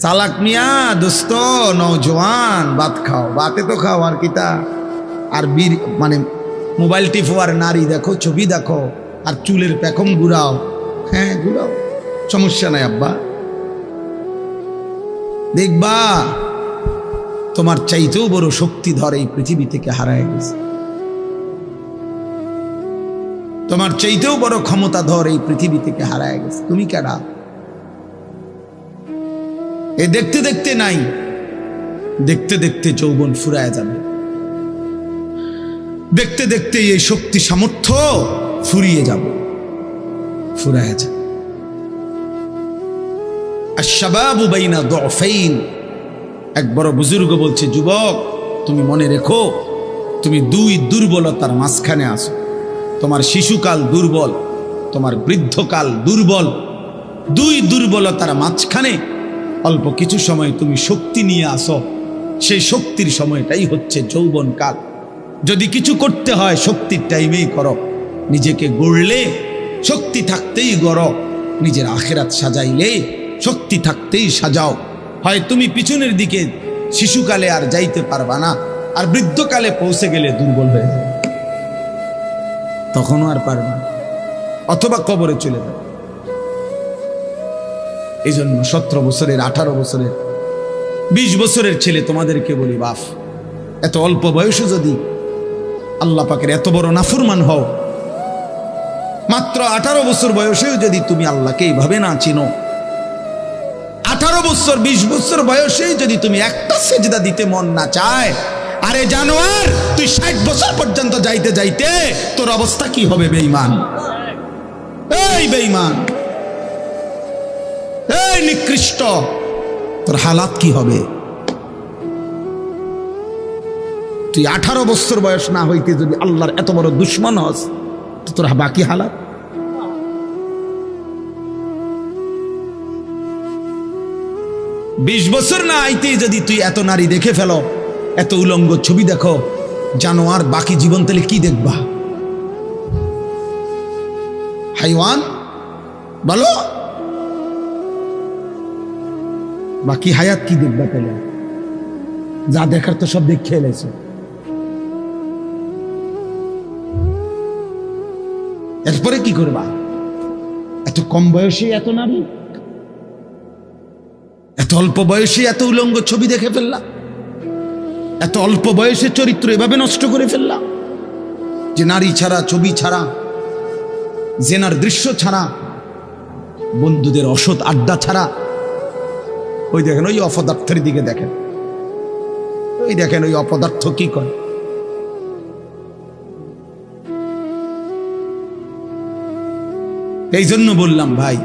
চালাক মিয়া দোস্ত নওজোয়ান ভাত খাও, ভাতে তো খাও আর কিতা, আর বীর মানে মোবাইল টিপো আর নারী দেখো, ছবি দেখো, আর চুলের পেখম ঘুরাও। হ্যাঁ ঘুরাও, সমস্যা নাই আব্বা। দেখবা তোমার চাইতেও বড় শক্তিধর এই পৃথিবী থেকে হারায় গেছে, তোমার চাইতেও বড় ক্ষমতাধর এই পৃথিবী থেকে হারায় গেছে। তুমি কেডা? এ দেখতে দেখতে নাই, দেখতে দেখতে যৌবন ফুরায় যাবে, দেখতে দেখতে এই শক্তি সামর্থ্য ফুরিয়ে যাবে, ফুরায় যাবে। আশ-শাবাবু বাইনা দু'ফাইন, এক বড় বুজুর্গ বলছে, যুবক তুমি মনে রেখো, তুমি দুই দুর্বলতার মাঝখানে আছো। তোমার শিশুকাল দুর্বল, তোমার বৃদ্ধকাল দুর্বল, দুই দুর্বলতার মাঝখানে অল্প কিছু সময় তুমি শক্তি নিয়ে আসো। সেই শক্তির সময়টাই হচ্ছে যৌবনকাল। যদি কিছু করতে হয় শক্তির টাইমেই করো। নিজেকে গড়লে শক্তি থাকতেই গড়ো, নিজের আখিরাত সাজাইলে শক্তি থাকতেই সাজাও। হয় তুমি পিছনের দিকে শিশুকালে আর যাইতে পারবা না, আর বৃদ্ধকালে পৌঁছে গেলে দুর্বল হয়ে যাবে, তখনও আর পারবা না, অথবা কবরে চলে যাবে। এই জন্য 17 বছরের, 18 বছরের, 20 বছরের ছেলে তোমাদেরকে বলি, বাপ এত অল্প বয়সে যদি আল্লাহ পাকের এত বড় নাফরমান হও, মাত্র 18 বছর বয়সেও যদি তুমি আল্লাহকে এইভাবে না চিনো, 18 বছর 20 বছর বয়সেই যদি তুমি একটা সেজদা দিতে মন না চায়, আরে জানোয়ার তুই 60 বছর পর্যন্ত যাইতে যাইতে তোর অবস্থা কি হবে? বেঈমান, এই বেঈমান, এই নিকৃষ্ট, তোর হালাত কি হবে? তুই 18 বছর বয়স না হইতে যদি আল্লাহর এত বড় দুশ্মন হস, তো তোর বাকি হালাত। বিশ বছর না আইতেই যদি তুই এত নারী দেখে ফেলো, এত উলঙ্গ ছবি দেখো, জানোয়ার, বাকি জীবন তাহলে কি দেখবা? হাইওয়ান বলো, বাকি হায়াত কি দেখবা? তাহলে যা দেখার তো সব দেখে এলেছে। এরপরে কি করবা? এত কম বয়সে এত নারী, এত অল্প বয়সে এত উলঙ্গ ছবি দেখে ফেললাম, এত অল্প বয়সে চরিত্র এভাবে নষ্ট করে ফেললাম যে নারী ছাড়া, ছবি ছাড়া, জেনার দৃশ্য ছাড়া, বন্ধুদের অসৎ আড্ডা ছাড়া। ওই দেখেন ওই অপদার্থের দিকে দেখেন, ওই দেখেন ওই অপদার্থ কি করে। এই জন্য বললাম ভাই,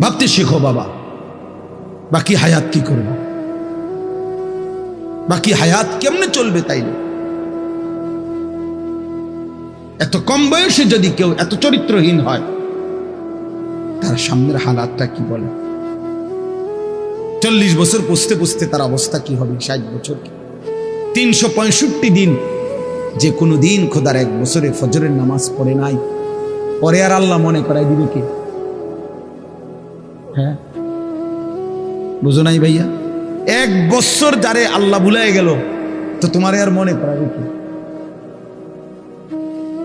ভাবতে শেখো বাবা, বাকি হায়াত কি করবে, বাকি হায়াত কেমনে চলবে? তাইলে এত কম বয়সে যদি কেউ এত চরিত্রহীন হয়, তার সামনের হালাতটা কি বলে? 40 বছর পুষতে পুষতে তার অবস্থা কি হবে? 60 বছর, 365 দিন, যে কোনো দিন খোদার 1 বছরে ফজরের নামাজ পড়ে নাই, পরে আর আল্লাহ মনে করাই দিবে কে? হ্যাঁ বুঝো নাই ভাইয়া? 1 বছর যারে আল্লাহ ভুলাই গেল, তো তোমারে আর মনে করাবে কে?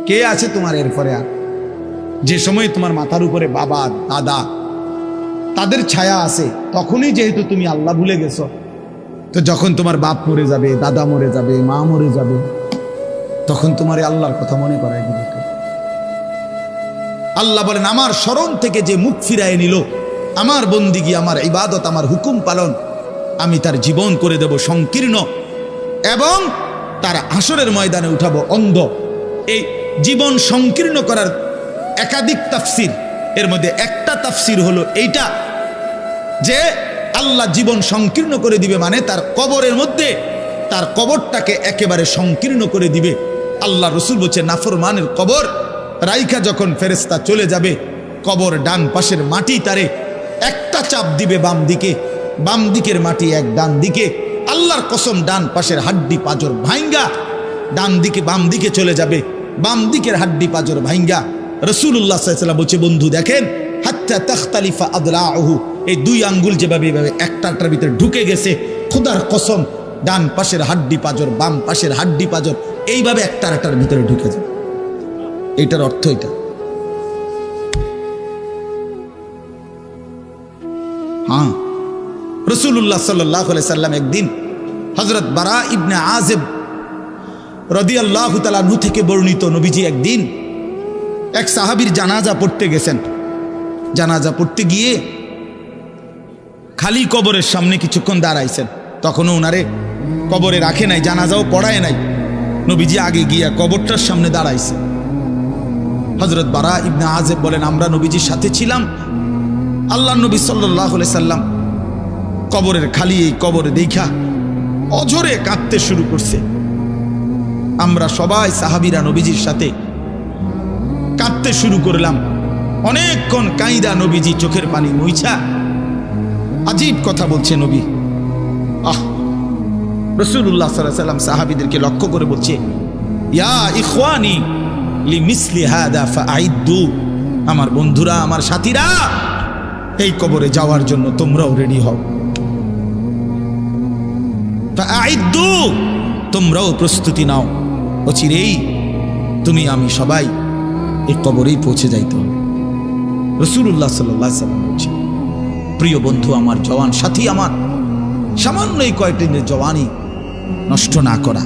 কে আছে তোমার এরপরে? আর যে সময় তোমার মাথার উপরে বাবা দাদা তাদের ছায়া আছে, তখনই যেহেতু তুমি আল্লাহ ভুলে গেছো, তো যখন তোমার বাপ মরে যাবে, দাদা মরে যাবে, মা মরে যাবে, তখন তোমারে আল্লাহর কথা মনে করাই দিবে কে? আল্লাহ বলেন, আমার স্মরণ থেকে যে মুখ ফিরায় নিল, আমার বন্দিগি, আমার ইবাদত, আমার হুকুম পালন, আমি তার জীবন করে দেব সংকীর্ণ, এবং তার হাসরের ময়দানে উঠাবো অন্ধ। এই জীবন সংকীর্ণ করার একাধিক তাফসির, এর মধ্যে একটা তাফসির হলো এইটা যে আল্লাহ জীবন সংকীর্ণ করে দিবে, মানে তার কবরের মধ্যে তার কবরটাকে একেবারে সংকীর্ণ করে দিবে। আল্লাহ রসুল বলছে, নাফরমানের কবর রাইখা যখন ফেরেশতা চলে যাবে, কবর ডান পাশের মাটি তারে একটা চাপ দিবে বাম দিকে, বাম দিকের মাটি এক ডান দিকে, আল্লাহর কসম ডান পাশের হাড্ডি পাঁজর ভাঙ্গা ডান দিকে বাম দিকে চলে যাবে, বাম দিকের হাড্ডি পাঁজর ভাঙ্গা। রাসূলুল্লাহ সাল্লাল্লাহু আলাইহি ওয়াসাল্লাম বলছে, বন্ধু দেখেন, হাত্তা তাখতালিফা আদলাউহু, এই 2 আঙ্গুল যেভাবে এভাবে একটার ভিতরে ঢুকে গেছে, খোদার কসম ডান পাশের হাড্ডি পাজর, বাম পাশের হাড্ডি পাজর এইভাবে একটার ভিতরে ঢুকে যায়। এইটার অর্থ এটা। হ্যাঁ, রাসূলুল্লাহ সাল্লাল্লাহু আলাইহি সাল্লাম একদিন হযরত বারা ইবনে আযিব রাদিয়াল্লাহু তাআলা আনহু থেকে বর্ণিত, নবীজি একদিন এক সাহাবীর জানাজা পড়তে গেছেন। জানাজা পড়তে গিয়ে খালি কবরের সামনে কিছুক্ষণ দাঁড়াইছেন। তখনও ওনারে কবরে রাখে নাই, জানাজাও পড়ায় নাই। নবীজি আগে গিয়া কবরটার সামনে দাঁড়াইছে। হযরত বারা ইবনে আযিব বলেন, আমরা নবীজির সাথে ছিলাম। আল্লাহর নবী সাল্লাল্লাহু আলাইহি সাল্লাম কবরের খালি এই কবরে দেখা অঝরে কাঁদতে শুরু করছে। আমরা সবাই সাহাবীরা নবীজির সাথে কাঁদতে শুরু করলাম। অনেকক্ষণ কাইদা নবীজি চোখের পানি মুইছা আজীব কথা বলছে নবী। রাসূলুল্লাহ সাল্লাল্লাহু আলাইহি সাল্লাম সাহাবীদেরকে লক্ষ্য করে বলছে, ইয়া ইখওয়ানি লিমিসলি হাদা ফাআইদ্দু, আমার বন্ধুরা, আমার সাথীরা, এই কবরে যাওয়ার জন্য তোমরাও রেডি হও। ফাআইদ্দু, তোমরাও প্রস্তুতি নাও, অচিরেই তুমি আমি সবাই এই কবরেই পৌঁছে যাইতে হবে। রাসূলুল্লাহ সাল্লাল্লাহু আলাইহি সাল্লাম বলছেন, প্রিয় বন্ধু আমার, জওয়ান সাথী আমার, সামান্য এই কয়েকদিনের জওয়ানি নষ্ট না করা।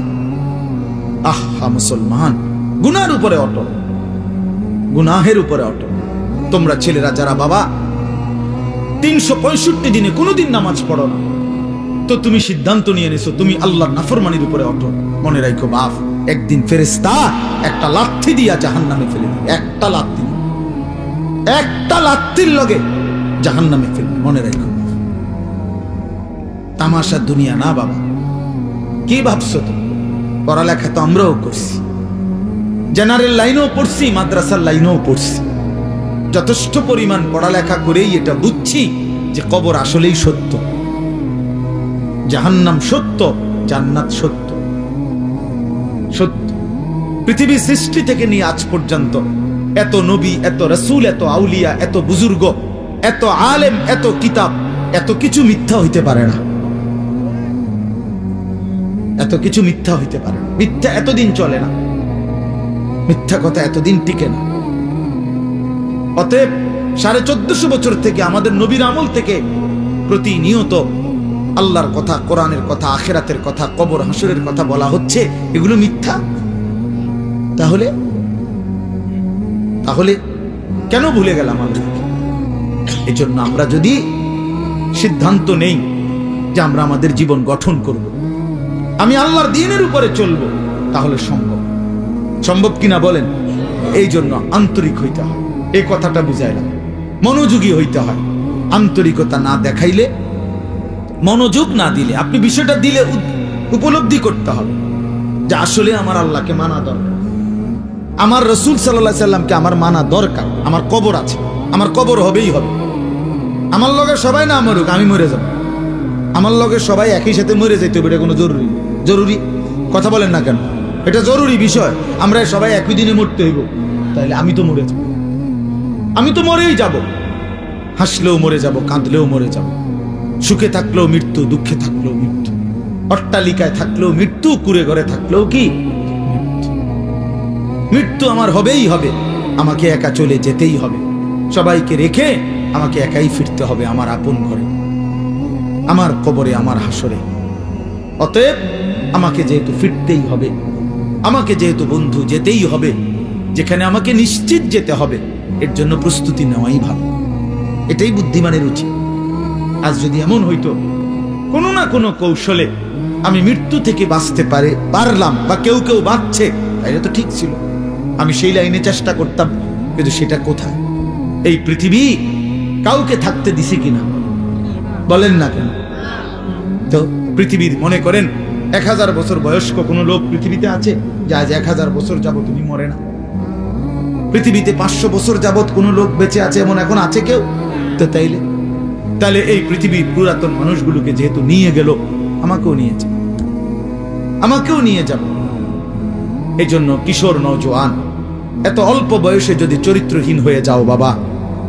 আহা মুসলমান, গুনাহের উপরে অটল, গুনাহের উপরে অটল। তোমরা ছেলেরা যারা বাবা 365 দিনে কোনোদিন নামাজ পড়ো না, তো তুমি সিদ্ধান্ত নিয়ে নিছো তুমি আল্লাহর নাফরমানির উপরে অটল। মনে রাখো বাপ, একদিন ফেরেশতা একটা লাথি দিয়া জাহান্নামে ফেলে দিবে। একটা লাথি, একটা লাথির লগে জাহান্নামে ফেলবে। মনে রাখো, তামাশা দুনিয়া না বাবা। কি ভাবছো তো? পড়ালেখা তো আমরাও করছি, জেনারেল লাইনেও পড়ছি, মাদ্রাসার লাইনেও পড়ছি। যথেষ্ট পরিমাণ পড়ালেখা করেই এটা বুঝছি যে কবর আসলেই সত্য, জাহান্নাম সত্য, জান্নাত সত্য। সত্য। পৃথিবীর সৃষ্টি থেকে নিয়ে আজ পর্যন্ত এত নবী, এত রাসূল, এত আউলিয়া, এত বুজুর্গ, এত আলেম, এত কিতাব, এত কিছু মিথ্যা হইতে পারে না। এত কিছু মিথ্যা হইতে পারে না। মিথ্যা এতদিন চলে না, মিথ্যা কথা এতদিন টিকে না। অতএব 1450 বছর থেকে আমাদের নবীর আমল থেকে প্রতিনিয়ত আল্লাহর কথা, কোরআনের কথা, আখিরাতের কথা, কবর হাসরের কথা বলা হচ্ছে, এগুলো মিথ্যা। তাহলে তাহলে কেন ভুলে গেলাম আল্লাহকে? এই জন্য আমরা যদি সিদ্ধান্ত নেই যে আমরা আমাদের জীবন গঠন করব, আমি আল্লাহর দ্বীনের উপরে চলবো, তাহলে সম্ভব। সম্ভব কিনা বলেন? এই জন্য আন্তরিক হইতে হয়। এই কথাটা বুঝাইলাম, মনোযোগী হইতে হয়। আন্তরিকতা না দেখাইলে, মনোযোগ না দিলে, আপনি বিষয়টা দিলে উপলব্ধি করতে হবে যে আসলে আমার আল্লাহকে মানা দরকার, আমার রাসূল সাল্লাল্লাহু আলাইহি সাল্লামকে আমার মানা দরকার। আমার কবর আছে, আমার কবর হবেই হবে। আমার লগে সবাই না মরুক, আমি মরে যাব। আমার লগে সবাই একই সাথে মরে যাইতে হবে, এটা কোনো জরুরি? জরুরি কথা বলেন না কেন? এটা জরুরি বিষয়। আমরা সবাই একই দিনে মরতে হইব, তাহলে আমি তো মরে যাব, আমি তো মরেই যাব। হাসলেও মরে যাব, কাঁদলেও মরে যাব, সুখে থাকলেও মৃত্যু, দুঃখে থাকলেও মৃত্যু, অট্টালিকায় থাকলেও মৃত্যু, কুড়ে ঘরে থাকলেও কি মৃত্যু। মৃত্যু আমার হবেই হবে, আমাকে একা চলে যেতেই হবে, সবাইকে রেখে আমাকে একাই ফিরতে হবে আমার আপন ঘরে, আমার কবরে, আমার হাসরে। অতএব আমাকে যেহেতু ফিরতেই হবে, আমাকে যেহেতু বন্ধু যেতেই হবে, যেখানে আমাকে নিশ্চিত যেতে হবে, এর জন্য প্রস্তুতি নেওয়াই ভালো। এটাই বুদ্ধিমানের উচিত। আজ যদি এমন হইতো কোনো না কোনো কৌশলে আমি মৃত্যু থেকে বাঁচতে পারলাম, বা কেউ কেউ বাঁচছে, তাইলে তো ঠিক ছিল, আমি সেই লাইনে চেষ্টা করতাম। কিন্তু সেটা কোথায়? এই পৃথিবী কাউকে থাকতে দিছে কিনা বলেন না কেন? তো পৃথিবীর মনে করেন 1000 বছর বয়স্ক কোন লোক পৃথিবীতে আছে যে আজ 1000 বছর যাবত তিনি মরে না? পৃথিবীতে 500 বছর যাবত কোন লোক বেঁচে আছে এমন এখন আছে কেউ? তো তাহলে এই পৃথিবীর পুরাতন মানুষগুলোকে যেহেতু নিয়ে গেল, আমাকেও নিয়েছে, আমাকেও নিয়ে যাবে। এই জন্য কিশোর নওজোয়ান, এত অল্প বয়সে যদি চরিত্রহীন হয়ে যাও বাবা,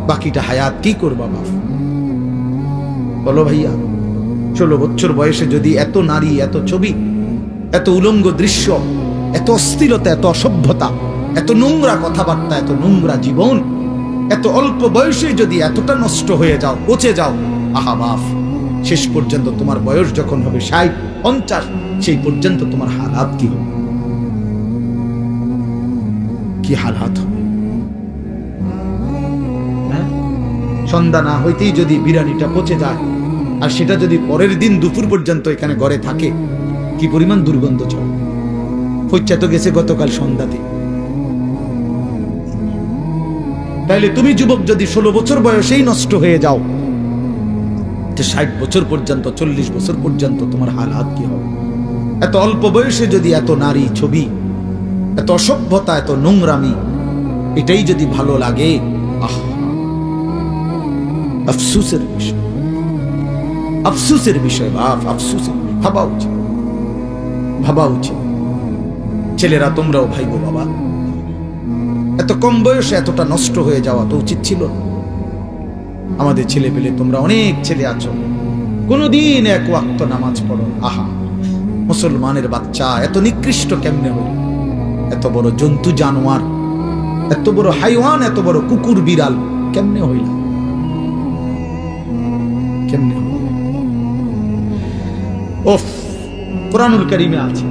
বাকিটা হায়াত কি করবা বাবা? বলো ভাইয়া, 16 বছর বয়সে যদি এত নারী, এত ছবি, এত উলঙ্গ দৃশ্য, এত অস্থিরতা, এত অসভ্যতা, এত নোংরা কথাবার্তা, এত নোংরা জীবন, এত অল্প বয়সে যদি এতটা নষ্ট হয়ে যাও, পচে যাও, আহা বাপ, শেষ পর্যন্ত তোমার বয়স যখন হবে 60, 50, সেই পর্যন্ত তোমার হালাত কি হবে? কি হালাত হবে? সন্ধ্যা না হইতেই যদি বিরিয়ানিটা পচে যায়, আর সেটা যদি পরের দিন দুপুর পর্যন্ত এখানে ঘরে থাকে, কি পরিমাণ দুর্গন্ধ ছড়ে। পচা তো গেছে গতকাল সন্ধ্যাতে। তাইলে তুমি যুবক যদি 16 বছর বয়সেই নষ্ট হয়ে যাও, 60 বছর পর্যন্ত, 40 বছর পর্যন্ত তোমার হালাত কি হবে? এত অল্প বয়সে যদি এত নারী ছবি, এত অসভ্যতা, এত নোংরামি, এটাই যদি ভালো লাগে, আহ, আফসোসের বিষয়, আফসোসের বিষয় বাপ, আফসোসের। ভাবা উচিত, ভাবা উচিত। ছেলেরা তোমরাও ভাইবো বাবা, এত কম বয়সে এতটা নষ্ট হয়ে যাওয়া তো উচিত ছিল না। আমাদের ছেলে পেলে, তোমরা অনেক ছেলে আছো, কোনদিন এক ওয়াক্ত নামাজ পড়ো। আহা, মুসলমানের বাচ্চা এত নিকৃষ্ট কেমনে হইল? এত বড় জন্তু জানোয়ার, এত বড় হাইওয়ান, এত বড় কুকুর বিড়াল কেমনে হইল? কেমনে হইল? ওফ, কুরআনুল কারীমে আছে,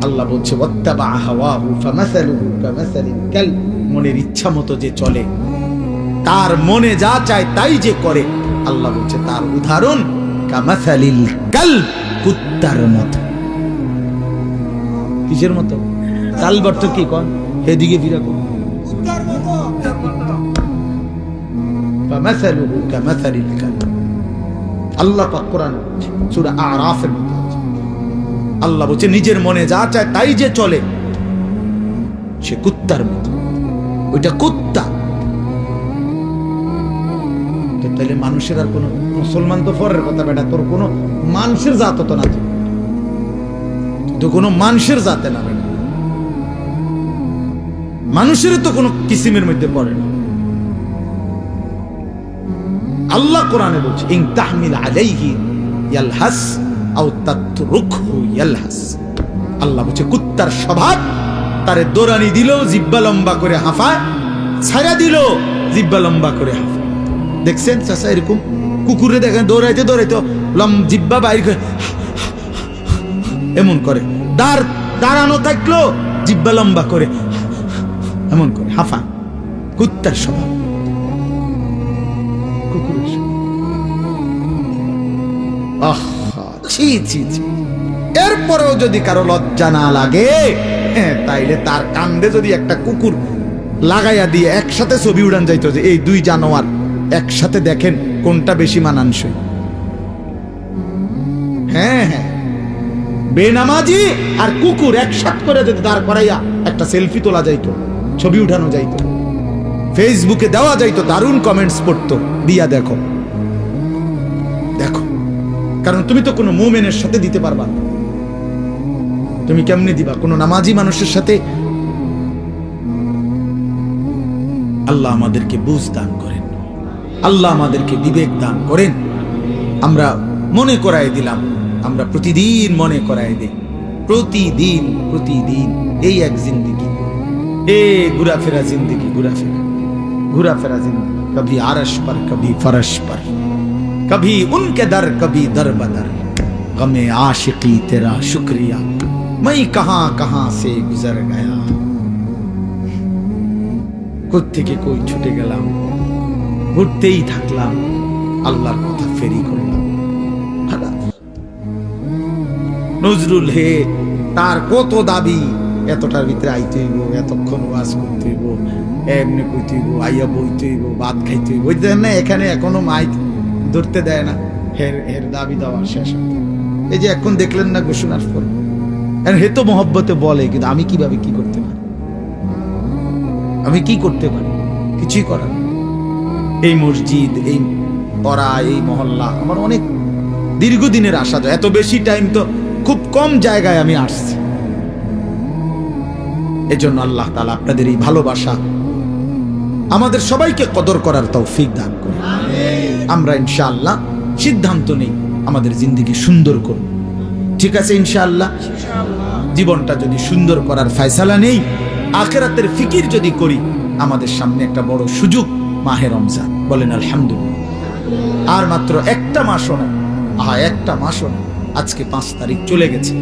আল্লাহ বলছে ওয়াত্তাবা হাওয়াহু ফামাসালুহু কামাসালিল কালব, মনের ইচ্ছা মতো যে চলে, তার মনে যা চায় তাই যে করে, আল্লাহ বলছে তার উদাহরণ কামাসালিল কালব, কুত্তার মতো। কিসের মতো? কালব অর্থ কি কোন? এদিকে ফিরা কোন? কুত্তার মতো। ফামাসালুহু কামাসালিল কালব, আল্লাহ পাক কোরআনে সূরা আরাফের মধ্যে আছে। আল্লাহ বলছে নিজের মনে যা চায় তাই যে চলে, সে কুত্তার মতো। ওইটা কুত্তা। তাহলে মানুষের আর কোন, মুসলমান তো পরের কথা বেটা, তোর কোন মানুষের জাত তো না, তো কোন মানুষের জাতে না বেটা, মানুষের তো কোন কিসিমের মধ্যে পড়ে না। আল্লাহ কোরআনে বলছে ইন তাহমিল আলাইহি ইয়ালহাস আও তাতরুকহু ইয়ালহাস। আল্লাহ বলছে কুত্তার স্বভাব, তারে দৌড়ানি দিল জিহ্বা লম্বা করে হাঁফায়, ছায়া দিল জিহ্বা লম্বা করে হাঁফায়। দেখছেন চাচা এরকম কুকুরে দেখেন দৌড়াইতে দৌড়াইতে জিহ্বা বাইর করে এমন করে, দাঁড়ানো থাকলো জিহ্বা লম্বা করে এমন করে হাঁফায়। কুত্তার স্বভাব, কুকুরের স্বভাব। ছি ছি ছি। এরপরেও যদি কারো লজ্জা না লাগে, তাইলে তার কান্দে যদি একটা কুকুর লাগাইয়া দিয়ে একসাথে ছবি উড়ান যাইতো, যে এই দুই জানোয়ার একসাথে দেখেন কোনটা বেশি মানানসই। হ্যাঁ হ্যাঁ, বেনামাজি আর কুকুর একসাথে করে যদি দাঁড় করাইয়া একটা সেলফি তোলা যাইতো, ছবি উঠানো যাইতো, ফেসবুকে দেওয়া যাইতো, দারুণ কমেন্টস পড়তো, দিয়া দেখো দেখো। কারণ তুমি তো কোনো মুমিনের সাথে দিতে পারবা না, তুমি কেমনে দিবা কোনো নামাজি মানুষের সাথে? আল্লাহ আমাদেরকে বুঝ দান করেন, আল্লাহ আমাদেরকে বিবেক দান করেন। আমরা মনে করাই দিলাম, আমরা প্রতিদিন মনে করাই দিই, প্রতিদিন প্রতিদিন এই এক জিন্দেগি, ঘুরাফেরা জিন্দেগি, ঘুরাফেরা জিন্দেগি, কभी আরশ पर कभी फरश पर, कभी उनके दर कभी दर बदर, गमे आशिकी तेरा शुक्रिया मैं कहां कहां से गुजर गया। কোত্থেকে কই ছুটে গেলাম, ঘুরতেই থাকলাম, আল্লাহর কথা ফেরি করলাম। নজরুল হে, তার কত দাবি, এতটার ভিতরে আইতে হইব, এতক্ষণ ওয়াজ করতে হইব, এমনি কইতে হইব, আইয়া বইতে হইব, ভাত খাইতে হইব। ওই দেন না, এখানে এখনো মাইক ধরতে দেয় না, হের দাবি দেওয়া শেষ। এই যে এখন দেখলেন না ঘোষণার পর, হে তো মহব্বতে বলে, কিন্তু আমি কিভাবে কি করতে পারি? আমি কি করতে পারি? কিছুই করার। এই মসজিদ, এই পড়া, এই মহল্লা আমার অনেক দীর্ঘদিনের আশা। এত বেশি টাইম তো খুব কম জায়গায় আমি আসছি। এজন্য আল্লাহ তাআলা আপনাদের এই ভালোবাসা আমাদের সবাইকে কদর করার তৌফিক দান করুন। আমরা ইনশাআল্লাহ সিদ্ধান্ত নেই আমাদের জিন্দেগি সুন্দর করব। ঠিক আছে ইনশাআল্লাহ? জীবনটা যদি সুন্দর করার ফয়সালা নেই, আখিরাতের ফিকির যদি করি, আমাদের সামনে একটা বড় সুযোগ মাহে রমজান। বলেন আলহামদুলিল্লাহ। আর মাত্র একটা মাসও না, একটা মাসও না, আজকে 5 তারিখ চলে গেছে।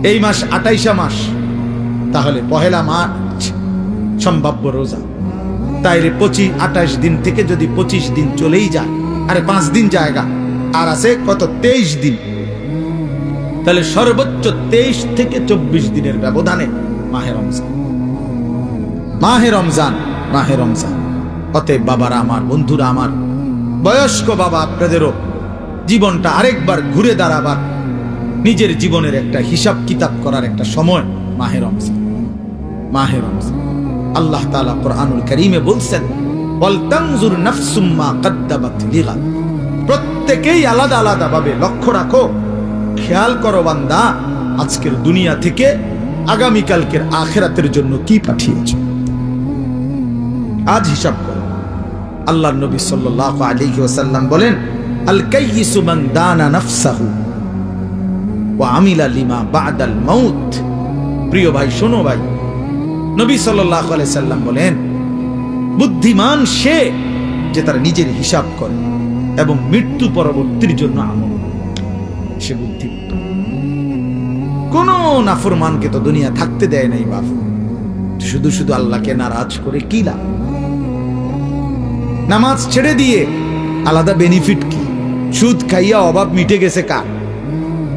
এই মাস 28 মাস, তাহলে 1 মার্চ সম্ভাব্য রোজা। তাইলে 28 দিন থেকে যদি 25 দিন চলেই যায়, আরে 5 দিন জায়গা, আর আছে কত? 23 দিন। তাহলে সর্বোচ্চ 23 থেকে 24 দিনের ব্যবধানে মাহে রমজান, মাহে রমজান, মাহে রমজান। অতএব বাবারা আমার, বন্ধুরা আমার, বয়স্ক বাবা আপনাদেরও জীবনটা আরেকবার ঘুরে দাঁড়াবার, নিজের জীবনের একটা হিসাব কিতাব করার একটা সময় মাহে রমজান, মাহে রমজান। আল্লাহ তাআলা কোরআনুল কারীমে বলছেন, ওয়াল তানজুর নাফসুম মা কদ্দামাত লিগাদ। প্রত্যেকেই আলাদা আলাদা ভাবে লক্ষ্য রাখো, খেয়াল করো বান্দা, আজকের দুনিয়া থেকে আগামীকালকের আখিরাতের জন্য কি পাঠিয়েছো, আজ হিসাব করো। আল্লাহর নবী সাল্লাল্লাহু আলাইহি ওয়াসাল্লাম বলেন, আল কাইয়িসু মান দানা নাফসাহু ওয়া আমিলা লিমা বা'দাল মাউত। প্রিয় ভাই, শোনো ভাই, নবী সাল্লাল্লাহু আলাইহি সাল্লাম বলেন, বুদ্ধিমান সে যে তার নিজের হিসাব করে এবং মৃত্যু পরবর্তীর জন্য আমল, সে বুদ্ধিমান। কোন নাফরমানকে তো দুনিয়া থাকতে দেয় নাই বাপ, শুধু শুধু আল্লাহকে নারাজ করে কি লাভ? নামাজ ছেড়ে দিয়ে আলাদা বেনিফিট কি? সুদ খাইয়া অভাব মিটে গেছে কার?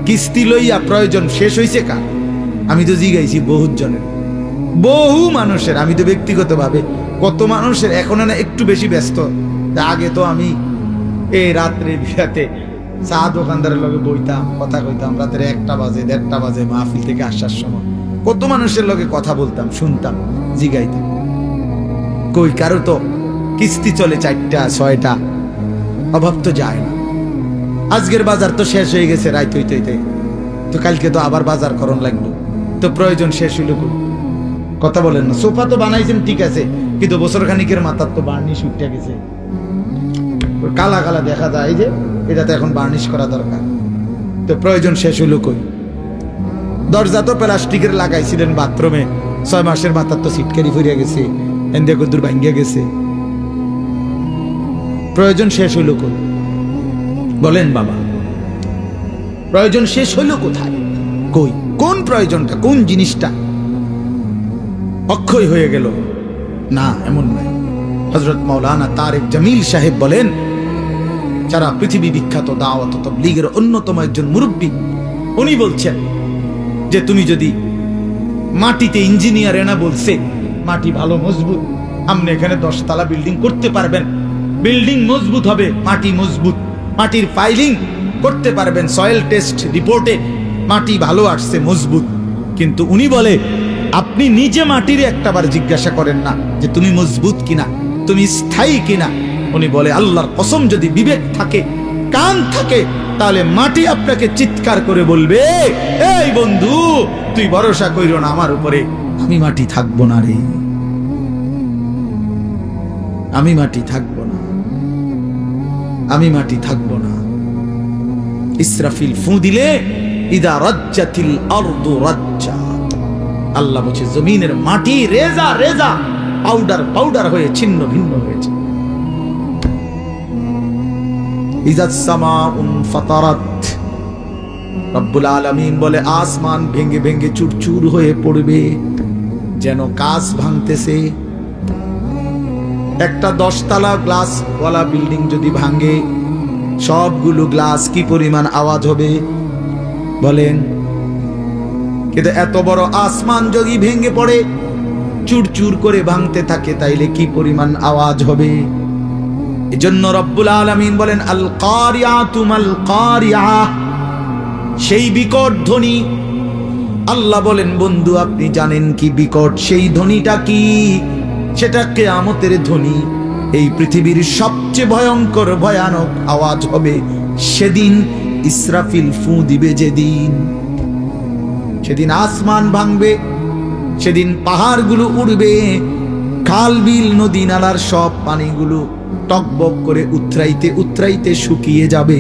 কিস্তি লইয়া প্রয়োজন শেষ হইছে কার? আমি তো জিগাইছি বহুত জনের, বহু মানুষের। আমি তো ব্যক্তিগতভাবে কত মানুষের এখন না একটু বেশি ব্যস্ত। আগে তো আমি এই রাত্রে বিরাতে চা দোকানদারের লগে বইতাম, কথা কইতাম, রাতের 1টা বাজে 1:30টা বাজে মাহফিল থেকে আসার সময় কত মানুষের লগে কথা বলতাম, শুনতাম, জিগাইতাম। কই কারো তো কিস্তি চলে 4টা 6টা, অভাব তো যায় না। আজকের বাজার তো শেষ হয়ে গেছে রাত হইতে হইতে, তো কালকে তো আবার বাজার করণ লাগলো, তো প্রয়োজন শেষ হইল। কথা বলেন না? সোফা তো বানাইছেন ঠিক আছে, কিন্তু বছর খানিকের মাথার তো বার্নিশ উঠে গেছে, কালা কালা দেখা যায়, যে এটা তো এখন বার্নিশ করা দরকার, তো প্রয়োজন শেষ হইল কই? দরজা তো প্লাস্টিকের লাগাইছিলেন বাথরুমে, 6 মাসের মাথার তো সিটকারি ফুরিয়া গেছে, এন্দে কদ্দুর ভাঙ্গিয়া গেছে, প্রয়োজন শেষ হইল কই? বলেন বাবা, প্রয়োজন শেষ হইল কোথায়? কই? কোন প্রয়োজনটা, কোন জিনিসটা অক্ষয় হয়ে গেল? না, এমন নয়। হযরত মাওলানা তারেক জামিল সাহেব বলেন, যারা পৃথিবী বিখ্যাত দাওয়াত ও তাবলীগের অন্যতম একজন মুরব্বী, উনি বলছেন যে তুমি যদি মাটিতে, ইঞ্জিনিয়ার এনা বলছে মাটি ভালো মজবুত, আপনি এখানে 10 তলা বিল্ডিং করতে পারবেন, বিল্ডিং মজবুত হবে, মাটি মজবুত, মাটির ফাইলিং করতে পারবেন, সয়েল টেস্ট রিপোর্টে মাটি ভালো আসছে, মজবুত। কিন্তু উনি বলে, আপনি নিজে মাটির একটাবার জিজ্ঞাসা করেন না যে তুমি মজবুত কিনা, তুমি স্থায়ী কিনা। উনি বলে, আল্লাহর কসম, যদি বিবেক থাকে, কান থাকে, তাহলে মাটি আপনাকে চিৎকার করে বলবে, এই বন্ধু, তুই ভরসা কইরো না আমার উপরে, আমি মাটি থাকবো না রে, আমি মাটি থাকবো না, আমি মাটি থাকবো না। ইসরাফিল ফু দিলে, ইদা রাজ্জাতিল আরদু রাজ্জা, আল্লাহ বলছে জমিনের মাটি রেজা রেজা, পাউডার পাউডার হয়ে ছিন্ন ভিন্ন হয়েছে। ইজাস সামাউন ফাতারাত, রব্বুল আলামিন বলে আসমান ভেঙে ভেঙে চুরচুর হয়ে পড়বে, যেন কাঁচ ভাঙতেছে। একটা 10 তলা গ্লাস ওয়ালা বিল্ডিং যদি ভাঙে, সবগুলো গ্লাস কি পরিমাণ আওয়াজ হবে বলেন? কিন্তু এত বড় আসমান যদি ভেঙে পড়ে, চুরচুর করে ভাঙতে থাকে, তাইলে কি পরিমাণ আওয়াজ হবে? এজন্য রব্বুল আলামিন বলেন, আল কারিয়াতু মাল কারিয়া, সেই বিকট ধ্বনি। আল্লাহ বলেন, বন্ধু আপনি জানেন কি বিকট সেই ধ্বনিটা কি? সেটা কিয়ামতের ধ্বনি। এই পৃথিবীর সবচেয়ে ভয়ঙ্কর ভয়ানক আওয়াজ হবে সেদিন ইসরাফিল ফু দিবে যেদিন। সেদিন আসমান ভাঙবে, সেদিন পাহাড়গুলো উড়বে, খাল বিল নদী নালার সব পানিগুলো টকবক করে উতরাইতে উতরাইতে শুকিয়ে যাবে।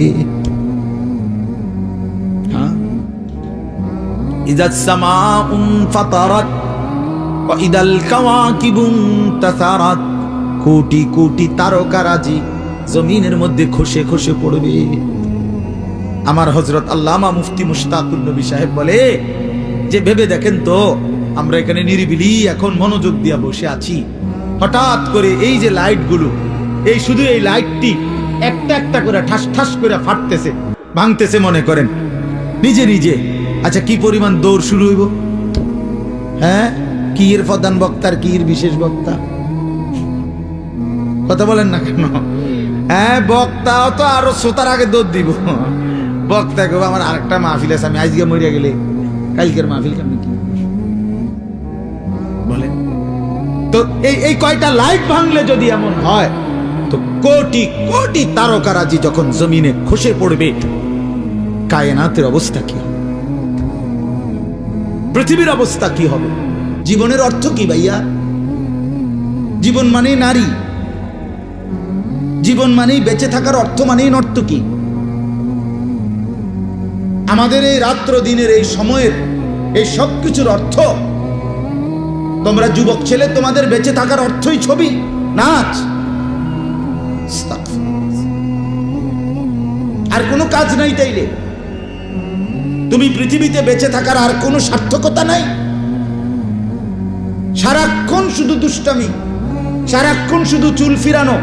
ইযাস সামাউন ফাতারাত ওয়া ইদাল কাওয়াকিবু তাসারাত, কোটি কোটি তারকারাজি জমিনের মধ্যে খসে খসে পড়বে। আমার হযরত আল্লামা মুফতি মুশতাকুর নবী সাহেব বলে যে ভেবে দেখেন তো, আমরা এখানে নিরিবিলি এখন মনোযোগ দিয়া বসে আছি, হঠাৎ করে এই যে লাইটগুলো, এই শুধু এই লাইটটি একটা একটা করে ঠাস ঠাস করে ফাটতেছে, ভাঙতেছে মনে করেন নিজে নিজে। আচ্ছা কি পরিমাণ দৌড় শুরু হইব? হ্যাঁ, কি এর প্রধান বক্তার, কি এর বিশেষ বক্তা? কথা বলেন না কেন? হ্যাঁ, বক্তাও তো আরো শ্রোতার আগে দৌড় দিব। বক্তা কেউ আমার আরেকটা মাহফিল আছে, আমি আজকে মরিয়া গেলে কালকের মাহফিল কেমন কি বলেন তো? এই কয়টা লাইট ভাঙলে যদি এমন হয়, তো কোটি কোটি তারকারাজি যখন জমিনে খসে পড়বে, কায়নাতের অবস্থা কি হবে? পৃথিবীর অবস্থা কি হবে? জীবনের অর্থ কি ভাইয়া? জীবন মানেই নারী, জীবন মানেই বেঁচে থাকার অর্থ মানেই নর্তকী। আমাদের এই রাত্র দিনের এই সময়ের এই সব কিছুর অর্থ, তোমরা যুবক ছেলে, তোমাদের বেঁচে থাকার অর্থই ছবি, নাচ, আর কোনো কাজ নাই। তাইলে তুমি পৃথিবীতে বেঁচে থাকার আর কোনো সার্থকতা নাই। সারাক্ষণ শুধু দুষ্টামি, সারাক্ষণ শুধু চুল ফিরানো,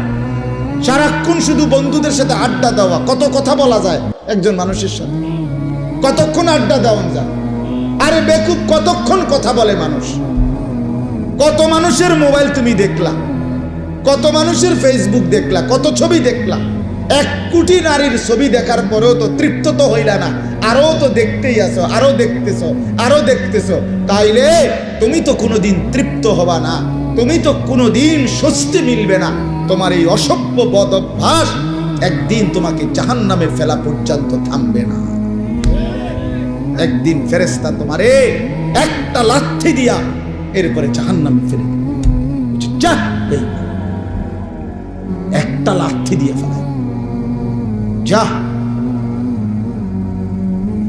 সারাক্ষণ শুধু বন্ধুদের সাথে আড্ডা দেওয়া। কত কথা বলা যায় একজন মানুষের সাথে? কতক্ষণ আড্ডা দেওয়া যায়? আরে বেকুব, কতক্ষণ কথা বলে মানুষ? কত মানুষের মোবাইল তুমি দেখলা, কত মানুষের ফেসবুক দেখলা, কত ছবি দেখলা। 1 কোটি নারীর ছবি দেখার পরেও তো তৃপ্ত তো হইলা না, আরো তো দেখতেই আছো, আরো দেখতেছো, আরো দেখতেছো। তাইলে তুমি তো কোনোদিন তৃপ্ত হবা না, তুমি তো কোনোদিন স্বস্তি মিলবে না। তোমার এই অসভ্য বদ অভ্যাস একদিন তোমাকে জাহান্নামে ফেলা পর্যন্ত থামবে না। একদিন ফেরেশতা তোমারে একটা লাথি দিয়া এরপরে জাহান্নামে ফেলে যা, একটা লাথি দিয়ে ফেলে যা।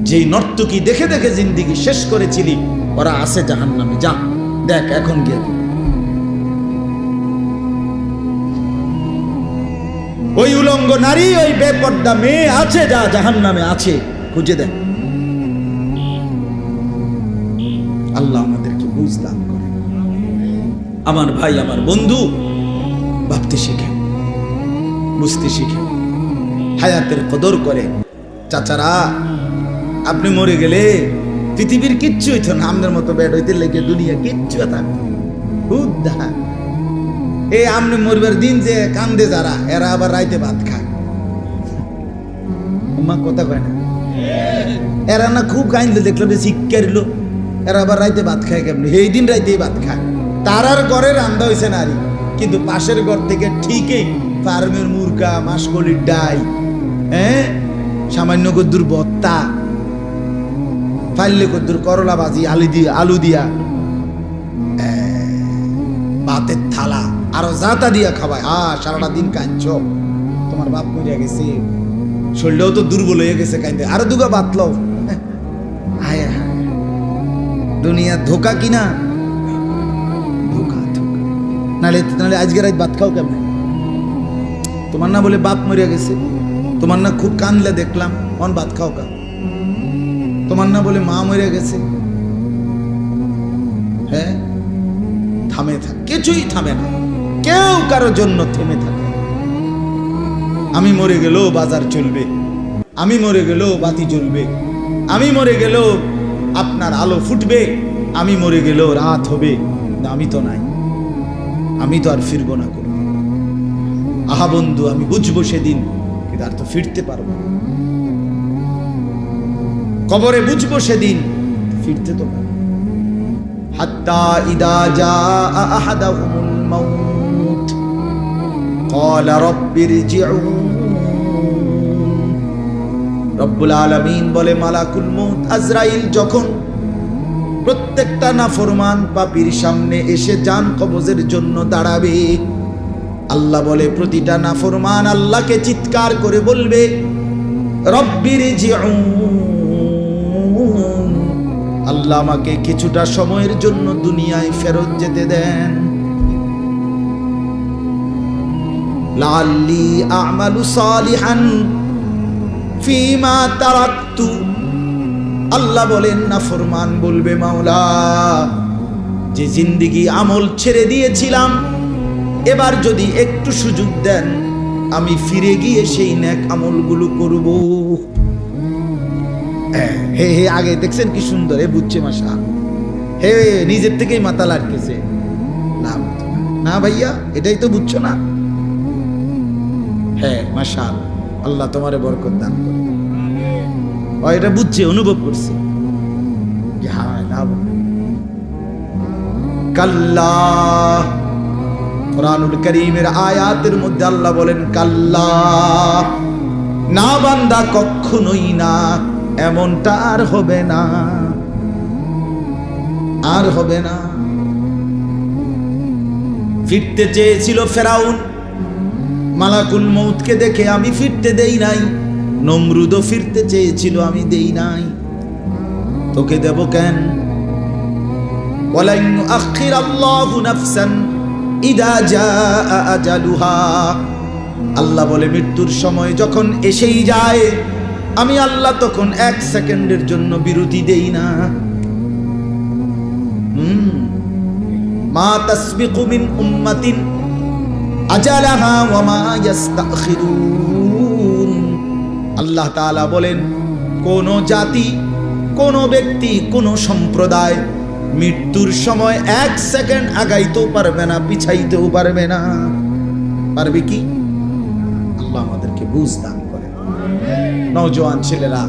যেই নর্তকী দেখে দেখে জিন্দেগি শেষ করেছিলি, ওরা আছে জাহান্নামে, যা দেখ এখন গিয়ে। ওই উলঙ্গ নারী, ওই বেপর্দা মেয়ে আছে, যা জাহান্নামে আছে, খুঁজে দেখ। আল্লাহ আমাদেরকে বুঝ দান করে। আমার ভাই, আমার বন্ধু, ভাবতে শিখে, বুঝতে শিখে, হায়াতের কদর করে। চাচারা, আপনি মরে গেলে পৃথিবীর কিচ্ছু হইতো না, আমাদের মতো বেড হইতে লেগে দুনিয়া কিচ্ছু থাকতো। এই আপনি মরবার দিন যে কান্দে যারা, এরা আবার রাইতে ভাত খায়। মা কথা কয় না, এরা না খুব কান্দলে দেখলাম যে শিক্ষারিল, এরা আবার রাইতে ভাত খায় কেমনি? এই দিন রাইতেই ভাত খায়। তারার ঘরে রান্দা হয়েছে নারী, কিন্তু পাশের ঘর থেকে ঠিকই ফার্মের মুরগা, মাসকলির ডাই, হ্যাঁ, সামান্য কদ্দুর ভর্তা, ফাইলে কদ্দুর করলা ভাজি, আলু দিয়া ভাতের থালা, আরো জাতা দিয়া খাওয়ায়। সারাটা দিন কাঁদছ, তোমার বাপ মরিয়া গেছে, শরীরটাও তো দুর্বল হয়ে গেছে, কাঁদে আরো দুগা ভাত লও। হায় হায়, দুনিয়া ধোকা কিনা, ধোকা ধোকা। নালে আজকে রাত ভাত খাও কেমন? তোমার না বলে বাপ মরিয়া গেছে, তোমার না খুব কান্দলে দেখলাম, অন ভাত খাও কা? তোমার না বলে মা মরিয়া গেছে, হ্যাঁ, থামে থাকে, কিছুই থামে না, কেউ কারোর জন্য থেমে থাকে। আমি মরে গেলেও বাজার চলবে, আমি মরে গেলেও বাতি জ্বলবে, আমি মরে গেলেও আপনার আলো ফুটবে, আমি মরে গেলেও রাত হবে। আমি তো নাই, আমি তো আর ফিরবো না কোনো। আহা বন্ধু, আমি বুঝবো সেদিন, কিন্তু আর তো ফিরতে পারবো না। কবরে বুঝবো সেদিন, ফিরতে তো পারবো। হাত্তা ইদা জাআ আহাদাহুমুল মাউত ক্বালা রাব্বিরজিউন। রব্বুল আলামিন বলে, মালাকুল মউত আজরাইল যখন প্রত্যেকটা নাফরমান পাপীর সামনে এসে জান কবজের জন্য দাঁড়াবে। আল্লাহ বলে প্রতিটা নাফরমান আল্লাহকে চিৎকার করে বলবে, রব্বির জিউন, আল্লাহ আমাকে কিছুটা সময়ের জন্য দুনিয়ায় ফেরত যেতে দেন। লাআল্লি আ'মালু সালিহান ফীমা তারাকতু, আল্লাহ বলেন নাফরমান বলবে, মাওলা যে জিন্দেগি আমল ছেড়ে দিয়েছিলাম, এবার যদি একটু সুযোগ দেন আমি ফিরে গিয়ে সেই নেক আমলগুলো করব। হে হে, আগে দেখছেন কি সুন্দর, এ বুঝছে মাশা, হে নিজের থেকেই মাথা লাটকেছে। না না ভাইয়া, এটাই তো বুঝছো না। হ্যাঁ মাশা, আল্লাহ তোমারে বরকত দান করে। এটা বুঝছে, অনুভব করছে। কাল্লা, কুরআনুল কারীমের আয়াতের মধ্যে আল্লাহ বলেন কাল্লা, না বান্দা কখনোই না, এমনটা আর হবে না, আর হবে না। ফিরতে চেয়েছিল ফেরাউন, মালাকুল মউতকে দেখে আমি ফিরতে দেই নাই। নমরুদও ফিরতে চেয়েছিল, আমি দেই নাই। তোকে দেব কেন? ওয়ালান আখিরাল্লাহু নাফসান ইদা জাআ আজালুহা, আল্লাহ বলে মৃত্যুর সময় যখন এসেই যায়, আমি আল্লাহ তখন 1 সেকেন্ডের জন্য বিরতি দেই না। মা তাসবিকু মিন উম্মাতিন আজালাহা ওয়া মা ইস্তাখিরুন, আল্লাহ তাআলা বলেন কোন জাতি, কোন ব্যক্তি, কোন সম্প্রদায় মৃত্যুর সময় 1 সেকেন্ড আগাইতেও পারবে না, পিছাইতেও পারবে না। পারবে কি? আল্লাহ আমাদেরকে বুঝ দান করে। নওজোয়ান ছেলেরা,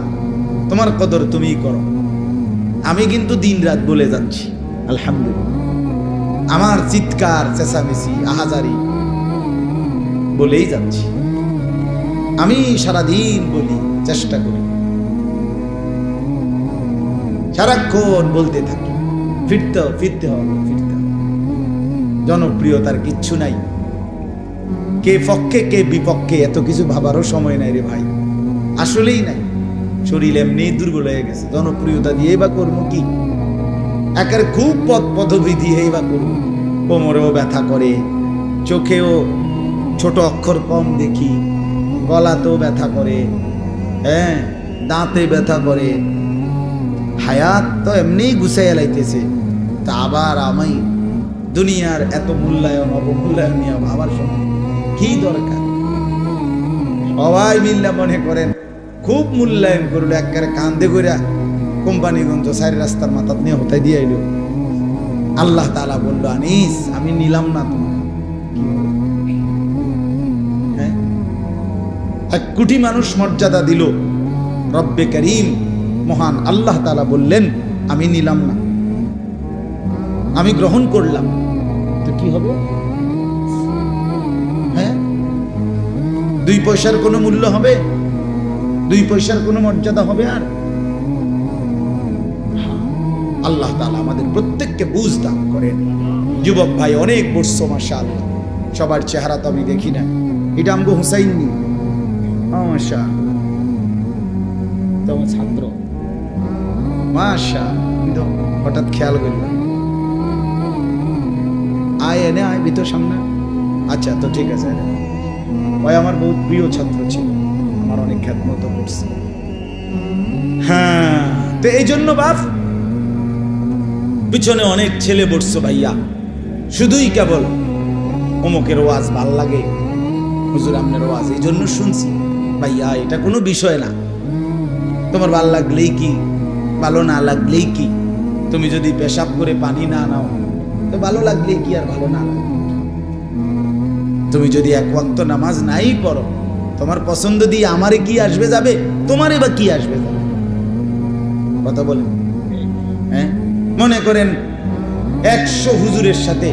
তোমার কদর তুমিই করো। আমি কিন্তু দিন রাত বলে যাচ্ছি আলহামদুলিল্লাহ, আমার চিৎকার চেঁচামেচি আহাজারি বলেই যাচ্ছি। আমি সারাদিন বলি, চেষ্টা করি, সারাক্ষণ বলতে থাকি, ফিরতে হবে, ফিরতে হবে, ফিরতে হবে। জনপ্রিয়তার কিচ্ছু নাই, কে পক্ষে কে বিপক্ষে এত কিছু ভাবারও সময় নাই রে ভাই, আসলেই নাই। শরীর এমনি দুর্বল হয়ে গেছে, জনপ্রিয়তা দিয়েই বা করবো কি? একের খুব পদবি দিয়েই বা করবো। কোমরেও ব্যথা করে, চোখেও ছোট অক্ষর কম দেখি, গলাতেও ব্যথা করে, হ্যাঁ দাঁতে ব্যথা করে। হায়াত তো এমনিই গুছাইয়া লাইতেছে, তা আবার আমি দুনিয়ার এত মূল্যায়ন অবমূল্যায়ন নিয়ে ভাবার সময় কি দরকার? সবাই মিল্লা মনে করেন খুব মূল্যায়ন করলো, একেবারে কান্দে করে কোম্পানিগঞ্জ 4 রাস্তার মাথাত নিয়ে হতাই দিয়ে এলো। আল্লাহ তাআলা বলল, আনিস আমি নিলাম না তোমার। 1 কোটি মানুষ মর্যাদা দিল, রব্বে করিম মহান আল্লাহ তাআলা বললেন আমি নিলাম না, আমি গ্রহণ করলাম। তো কি হবে? হ্যাঁ, 2 পয়সার কোনো মূল্য হবে? 2 পয়সার কোনো মর্যাদা হবে? আর আল্লাহ তাআলা আমাদের প্রত্যেককে বুঝ দান করেন। যুবক ভাই অনেক বর্ষ মাশাআল্লাহ, সবার চেহারা তো আমি দেখি না। এটা আমগো হুসাইন নি, মাশাআল্লাহ, তোমার ছাত্র মাশাআল্লাহ, হঠাৎ খেয়াল করলাম। আয় এনে আয় ভিতর সামনে। আচ্ছা তো ঠিক আছে, ওই আমার বহুত প্রিয় ছাত্র ছিল, আমার অনেক খেদমত করছে। হ্যাঁ, তো এই জন্য বাপ পিছনে অনেক ছেলে বসছো ভাইয়া, শুধুই কেবল অমুকের ওয়াজ ভাল লাগে, হুজুর আপনার ওয়াজ এই জন্য শুনছি। ভাইয়া এটা কোনো বিষয় না, তোমার ভাল লাগলেই কি, ভালো না লাগলেই কি? তুমি যদি পেশাব করে পানি না নাও তো ভালো লাগলেই কি আর ভালো না লাগলে? তুমি যদি 1 ওয়াক্ত নামাজ নাই পড়ো, তোমার পছন্দ দিয়ে আমারে কি আসবে যাবে, তোমারে বা কি আসবে যাবে? কথা বলেন। হ্যাঁ, মনে করেন 100 হুজুরের সাথে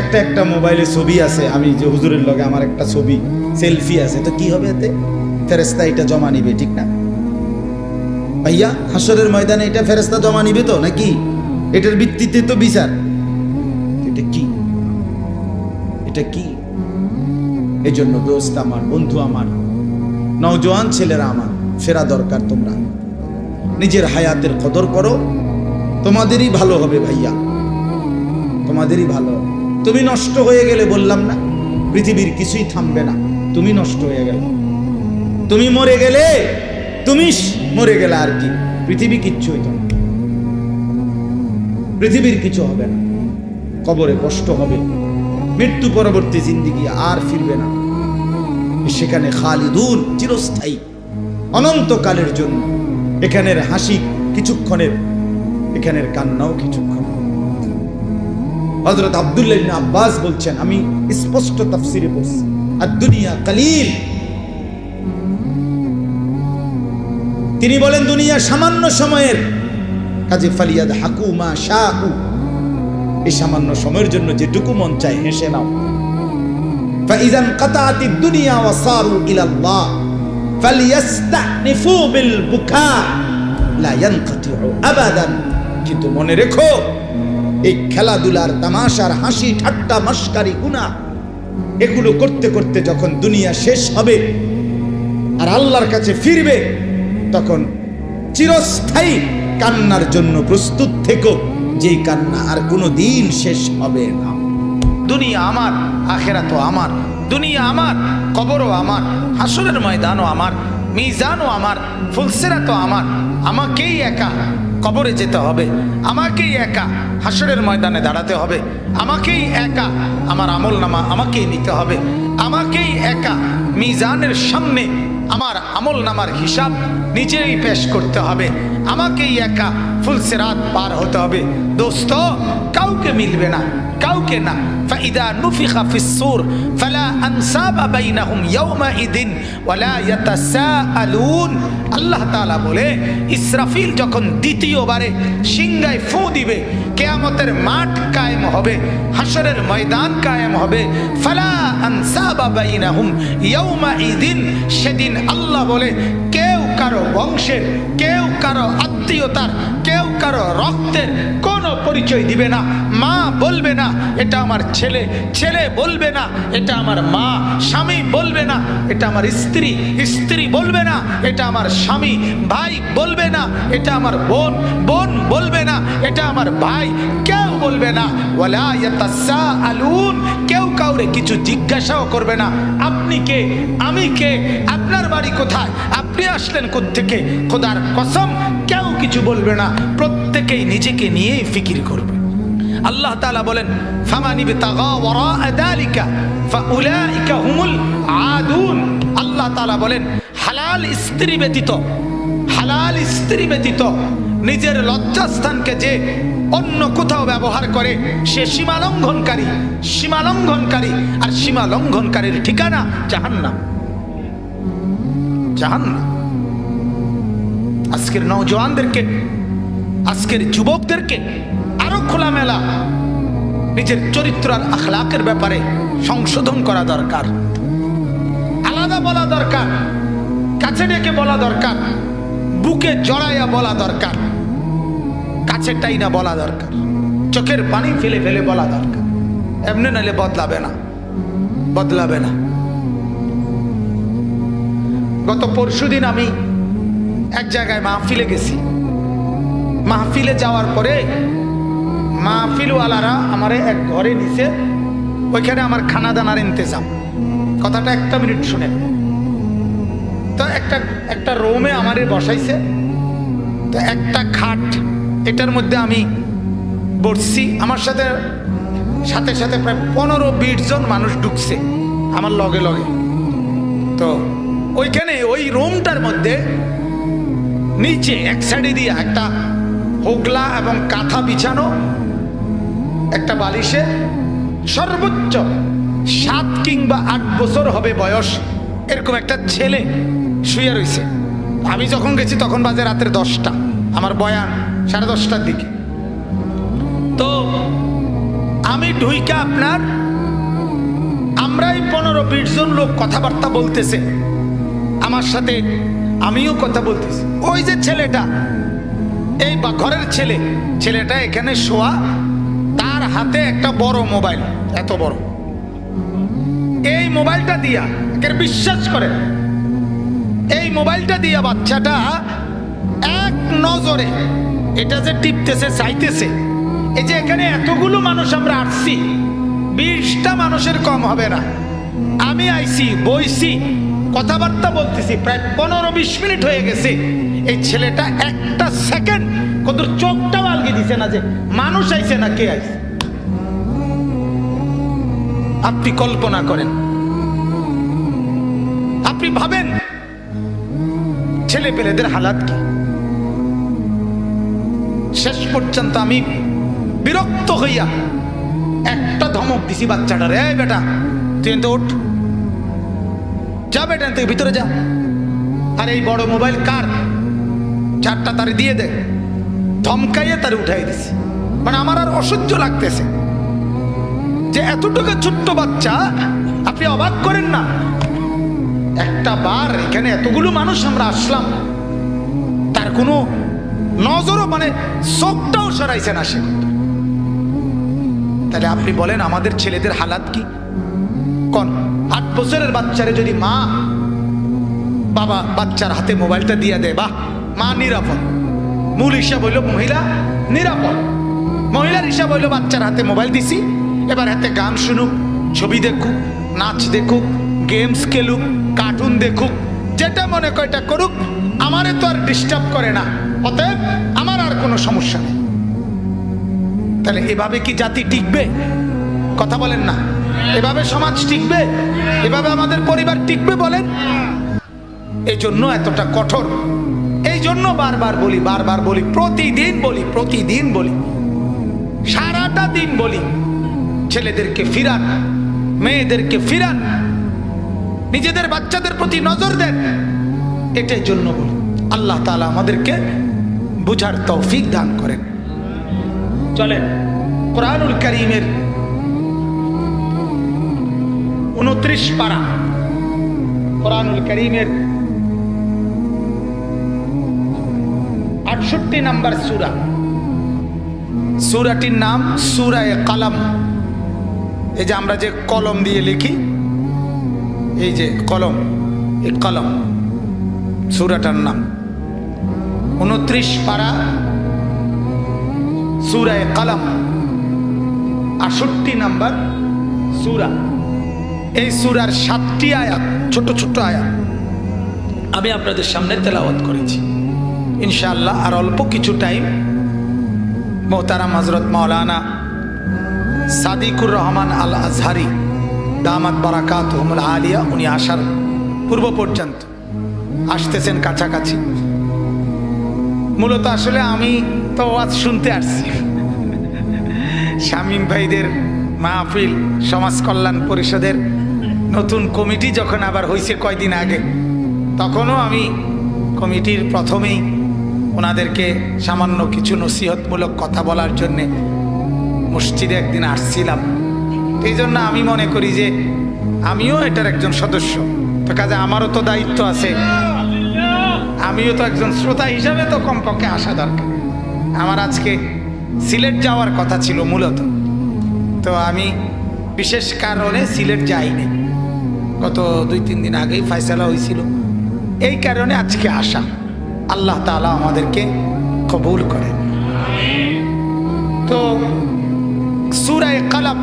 একটা মোবাইলে ছবি আছে, আমি যে হুজুরের লগে আমার একটা ছবি সেলফি আছে, তো কি হবে এতে? ফেরেশতা এটা জমা নিবে, ঠিক না ভাইয়া? হাসরের ময়দানে এটা ফেরেশতা জমা নিবে তো নাকি? এটার ভিত্তিতে তো বিচার। এটা কি, এটা কি? এজন্য দোস্ত আমার, বন্ধু আমার, নওজোয়ান ছেলেরা আমার, ফেরা দরকার। তোমরা নিজের হায়াতের কদর করো, তোমাদেরই ভালো হবে ভাইয়া, তোমাদেরই ভালো। তুমি নষ্ট হয়ে গেলে, বললাম না, পৃথিবীর কিছুই থামবে না। তুমি নষ্ট হয়ে গেলে, তুমি মরে গেলে, তুমি মরে গেলে আর কি, পৃথিবী কিচ্ছু হইত না, পৃথিবীর কিছু হবে না। কবরে কষ্ট হবে, মৃত্যু পরবর্তী জিন্দেগি আর ফিরবে না। সেখানে খালিদুন, চিরস্থায়ী, অনন্তকালের জন্য। এখানের হাসি কিছুক্ষণের, এখানের কান্নাও কিছুক্ষণ। হযরত আব্দুল্লাহ ইবনে আব্বাস বলছেন, আমি স্পষ্ট তাফসিরে পড়ছি, আদ-দুনিয়া কালিল। তিনি বলেন দুনিয়া সামান্য সময়ের, কাজে ফালিয়াদ হাকু মা শাহু, এই সামান্য সময়ের জন্য যেটুকু মন চায় হেসে নাও। ফাইজান কাতাতিদ দুনিয়া ওয়া সারু ইলাল্লাহ ফালিয়াস্তানিফু বিল বুকা লা ইয়ানকাতিউ আবাদান। কিন্তু মনে রেখো, এই খেলাধুলার, তামাশার, হাসি ঠাট্টা, মস্কারি, গুনাহ, এগুলো করতে করতে যখন দুনিয়া শেষ হবে আর আল্লাহর কাছে ফিরবে, তখন চিরস্থায়ী কান্নার জন্য প্রস্তুত থেকো, যেই কান্না আর কোনো দিন শেষ হবে না। দুনিয়া আমার, আখিরাতও আমার। দুনিয়া আমার, কবরও আমার, হাসরের ময়দানও আমার, মিজানও আমার, ফুলসিরাতও আমার। আমাকেই একা কবরে যেতে হবে, আমাকেই একা হাসরের ময়দানে দাঁড়াতে হবে, আমাকেই একা আমার আমলনামা আমাকেই নিতে হবে, আমাকেই একা মিজানের সামনে আমার আমলনামার হিসাব নিজেই পেশ করতে হবে, আমাকেই একা ফুলসিরাত পার হতে হবে। দোস্ত, কাউকে মিলবে না, কাউকে না। فإذا نفخ في الصور فلا أنساب بينهم يومئذ ولا يتساءلون। আল্লাহ তাআলা বলে, ইসরাফিল যখন দ্বিতীয়বারে সিংহায় ফু দিবে, কিয়ামতের মাঠ কায়েম হবে, হাসরের ময়দান কায়েম হবে। ফালা আনসাবা বাইনাহুম ইয়াউমাইদিন, সেদিন আল্লাহ বলে কেউ কারো বংশের, কেউ কারো আত্মীয়তার, কেউ কারো রক্তের কোনো পরিচয় দিবে না। মা বলবে না এটা আমার ছেলে, ছেলে বলবে না এটা আমার মা, স্বামী বলবে না এটা আমার স্ত্রী, স্ত্রী বলবে না এটা আমার স্বামী, ভাই বলবে না এটা আমার বোন, বোন বলবে না এটা আমার ভাই, কেউ বলবে না। ওয়ালা ইয়াতাসাআলুন, কেউ কাউরে কিছু জিজ্ঞাসাও করবে না। আপনি কে, আমি কে, আপনার বাড়ি কোথায়, আপনি আসলেন কোত্থেকে, খোদার কসম কেউ কিছু বলবে না। প্রত্যেকেই নিজেকে নিয়েই ফিকির করবে। আল্লাহ তাআলা বলেন, ফামান ইবতাগা ওয়ারা যালিকা ফাউলাইকা হুমুল আদুন। আল্লাহ তাআলা বলেন, হালাল স্ত্রী ব্যতীত, হালাল স্ত্রী ব্যতীত নিজের লজ্জাস্থানকে যে অন্য কোথাও ব্যবহার করে সে সীমা লঙ্ঘনকারী, সীমা লঙ্ঘনকারী। আর সীমা লঙ্ঘনকারীর ঠিকানা জাহান্নাম, জাহান্নাম। আজকের নওজওয়ানদেরকে, আজকের যুবকদেরকে আরো খোলামেলা নিজের চরিত্র আর আখলাকের ব্যাপারে সংশোধন করা দরকার, আলাদা বলা দরকার, কাছে ডেকে বলা দরকার, বুকে জড়াইয়া বলা দরকার, কাছেটাই না বলা দরকার, চোখের পানি ফেলে ফেলে বলা দরকার। এমনি নাইলে বদলাবে না, বদলাবে না। গত পরশুদিন আমি এক জায়গায় মাহফিলে গেছি। মাহফিলে যাওয়ার পরে মাহফিলওয়ালারা আমারে এক ঘরে নিছে, ওইখানে আমার খানা দানার ইন্তজাম। কথাটা একটা মিনিট শুনেন। তো একটা রুমে আমারে বসাইছে, তো একটা খাট, এটার মধ্যে আমি বসছি। আমার সাথে সাথে সাথে প্রায় 15-20 জন মানুষ ঢুকছে আমার লগে লগে। তো ওইখানে ওই রুমটার মধ্যে নিচে এক সাইডে দিয়ে একটা হোগলা এবং কাঁথা বিছানো, একটা বালিশে সর্বোচ্চ 7 কিংবা 8 বছর হবে বয়স, এরকম একটা ছেলে শুয়ে রয়েছে। আমি যখন গেছি তখন বাজে রাতের 10টা, আমার বয়ান 10:30টার দিকে। তো আমি ঢুইকা আপনার আমরাই 15-20 জন লোক কথাবার্তা বলতেছে আমার সাথে, আমিও কথা বলতেছি। ওই যে ছেলেটা এই বা ঘরের ছেলেটা এখানে শোয়া, তার হাতে একটা বড় মোবাইল, এত বড়। এই মোবাইলটা দিয়া, বিশ্বাস করেন, এই মোবাইলটা দিয়া বাচ্চাটা এক নজরে এটা যে টিপতেছে, চাইতেছে। এই যে এখানে এতগুলো মানুষ আমরা আসছি, 20টা মানুষের কম হবে না। আমি আইছি, বইছি, কথাবার্তা বলতেছি, প্রায় 15-20 মিনিট হয়ে গেছে। এই ছেলেটা একটা সেকেন্ড কত চোখটাও আলগি দিছে না যে মানুষ আইছে না কে আইছে। আপনি কল্পনা করেন, আপনি ভাবেন ছেলে পেলেদের হালাত কি। শেষ পর্যন্ত আমি বিরক্ত হইয়া একটা ধমক দিছি বাচ্চাটার, এই বেটা তুই তো ওঠ, যা বেটা তুই ভিতরে যা। আর এই বড় মোবাইল কার, চারটা তারে দিয়ে দে। ধমকাইয়ে তারে উঠাই দিছি। মানে আমার আর অসহ্য লাগতেছে যে এতটুকু ছোট্ট বাচ্চা, আপনি অবাক করেন না। একটা বার এখানে এতগুলো মানুষ আমরা আসলাম, তার কোনো নজরও মানে চোখটাও সরাইছে না সে। তাহলে আপনি বলেন আমাদের ছেলেদের হালাত কি। কোন 8 বছরের বাচ্চারে যদি মা বাবা বাচ্চার হাতে মোবাইলটা দিয়ে দেয়, বাহ, মা নিরাপদ। মূল হিসাব হইল মহিলা নিরাপদ। মহিলার হিসাব হইল বাচ্চার হাতে মোবাইল দিছি, এবার হাতে গান শুনুক, ছবি দেখুক, নাচ দেখুক, গেমস খেলুক, কার্টুন দেখুক, যেটা মনে কয়টা করুক, আমারে তো আর ডিস্টার্ব করে না, অতএব আমার আর কোনো সমস্যা নেই। তাহলে এভাবে কি জাতি টিকবে? কথা বলেন না। এভাবে সমাজ টিকবে? এভাবে আমাদের পরিবার টিকবে বলেন? এই জন্য এতটা কঠোর। এই জন্য বারবার বলি, প্রতিদিন বলি, সারাটা দিন বলি, ছেলেদেরকে ফিরান, মেয়েদেরকে ফিরান, নিজেদের বাচ্চাদের প্রতি নজর দেন। এটার জন্য বলি। আল্লাহ তাআলা আমাদেরকে বুঝার তৌফিক দান করেন। চলেন কোরআনুল কারীমের 29 পারা, কোরআনুল কারীমের 68 নম্বর সূরা। সূরাটির নাম সূরায়ে কালাম। এই যে আমরা যে কলম দিয়ে লিখি, এই যে কলম, এই কলম, সূরাটার নাম 29 পারা, সূরায়ে কালাম, 68 নম্বর সূরা। এই সূরার 7টি আয়াত, ছোট ছোট আয়াত আমি আপনাদের সামনে তেলাওয়াত করেছি। ইনশাআল্লাহ আর অল্প কিছু টাইম মোহতারাম হযরত মাওলানা সাদিকুর রহমান আল আজহারি দামাত বারাকাতুহুমুল আলিয়া, উনি আসার পূর্ব পর্যন্ত আসতেছেন কাছাকাছি। মূলত আসলে আমি তো ওয়াজ শুনতে আসছি। শামীম ভাইদের মাহফিল, সমাজ কল্যাণ পরিষদের নতুন কমিটি যখন আবার হয়েছে কয়দিন আগে, তখনও আমি কমিটির প্রথমেই ওনাদেরকে সামান্য কিছু নসিহতমূলক কথা বলার জন্যে মসজিদে একদিন আসছিলাম। এই জন্য আমি মনে করি যে আমিও এটার একজন সদস্য, তো কাজে আমারও তো দায়িত্ব আছে, আমিও তো একজন শ্রোতা হিসাবে তো কমপক্ষে আসা দরকার। আমার আজকে সিলেট যাওয়ার কথা ছিল মূলত, তো আমি বিশেষ কারণে সিলেট যাইনি। গত 2-3 দিন আগেই ফয়সালা হয়েছিল, এই কারণে আজকে আসা। আল্লাহ তাআলা আমাদেরকে কবুল করেন। তো সূরায়ে কালাম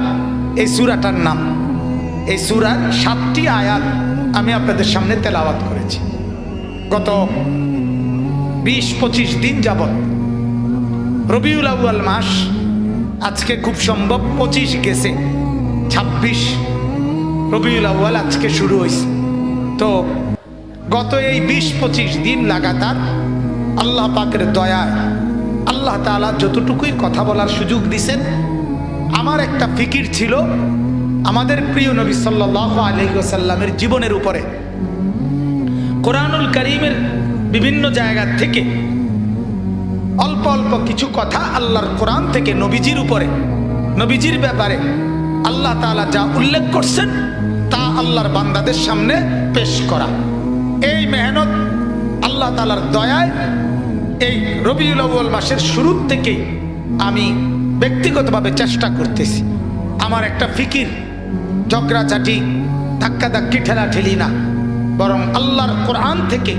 এই সূরাটার নাম। এই সূরার 7টি আয়াত আমি আপনাদের সামনে তেলাওয়াত করেছি গত 20-25 দিন যাবত। রবিউল আউয়াল মাস, আজকে খুব সম্ভব 25 গেছে, 26 রবিউল আউয়াল আজকে শুরু হয়েছে। তো গত এই 20-25 দিন লাগাতার আল্লাহ পাকের দয়ায় আল্লাহ তাআলা যতটুকুই কথা বলার সুযোগ দিছেন, আমার একটা ফিকির ছিল আমাদের প্রিয় নবী সাল্লাল্লাহু আলাইহি ওয়াসাল্লামের জীবনের উপরে। কোরআনুল কারীমের বিভিন্ন জায়গা থেকে অল্প অল্প কিছু কথা আল্লাহর কোরআন থেকে নবীজির উপরে, নবীজির ব্যাপারে আল্লাহ তাআলা যা উল্লেখ করছেন তা আল্লাহর বান্দাদের সামনে পেশ করা। এই মেহনত আল্লাহ তাআলার দয়ায় এই রবিউল আউয়াল মাসের শুরুর থেকেই আমি ব্যক্তিগতভাবে চেষ্টা করতেছি, আমার একটা ফিকির ঝগড়াঝাটি ধাক্কাধাক্কি ঠেলাঠেলি না, বরং আল্লাহর কোরআন থেকে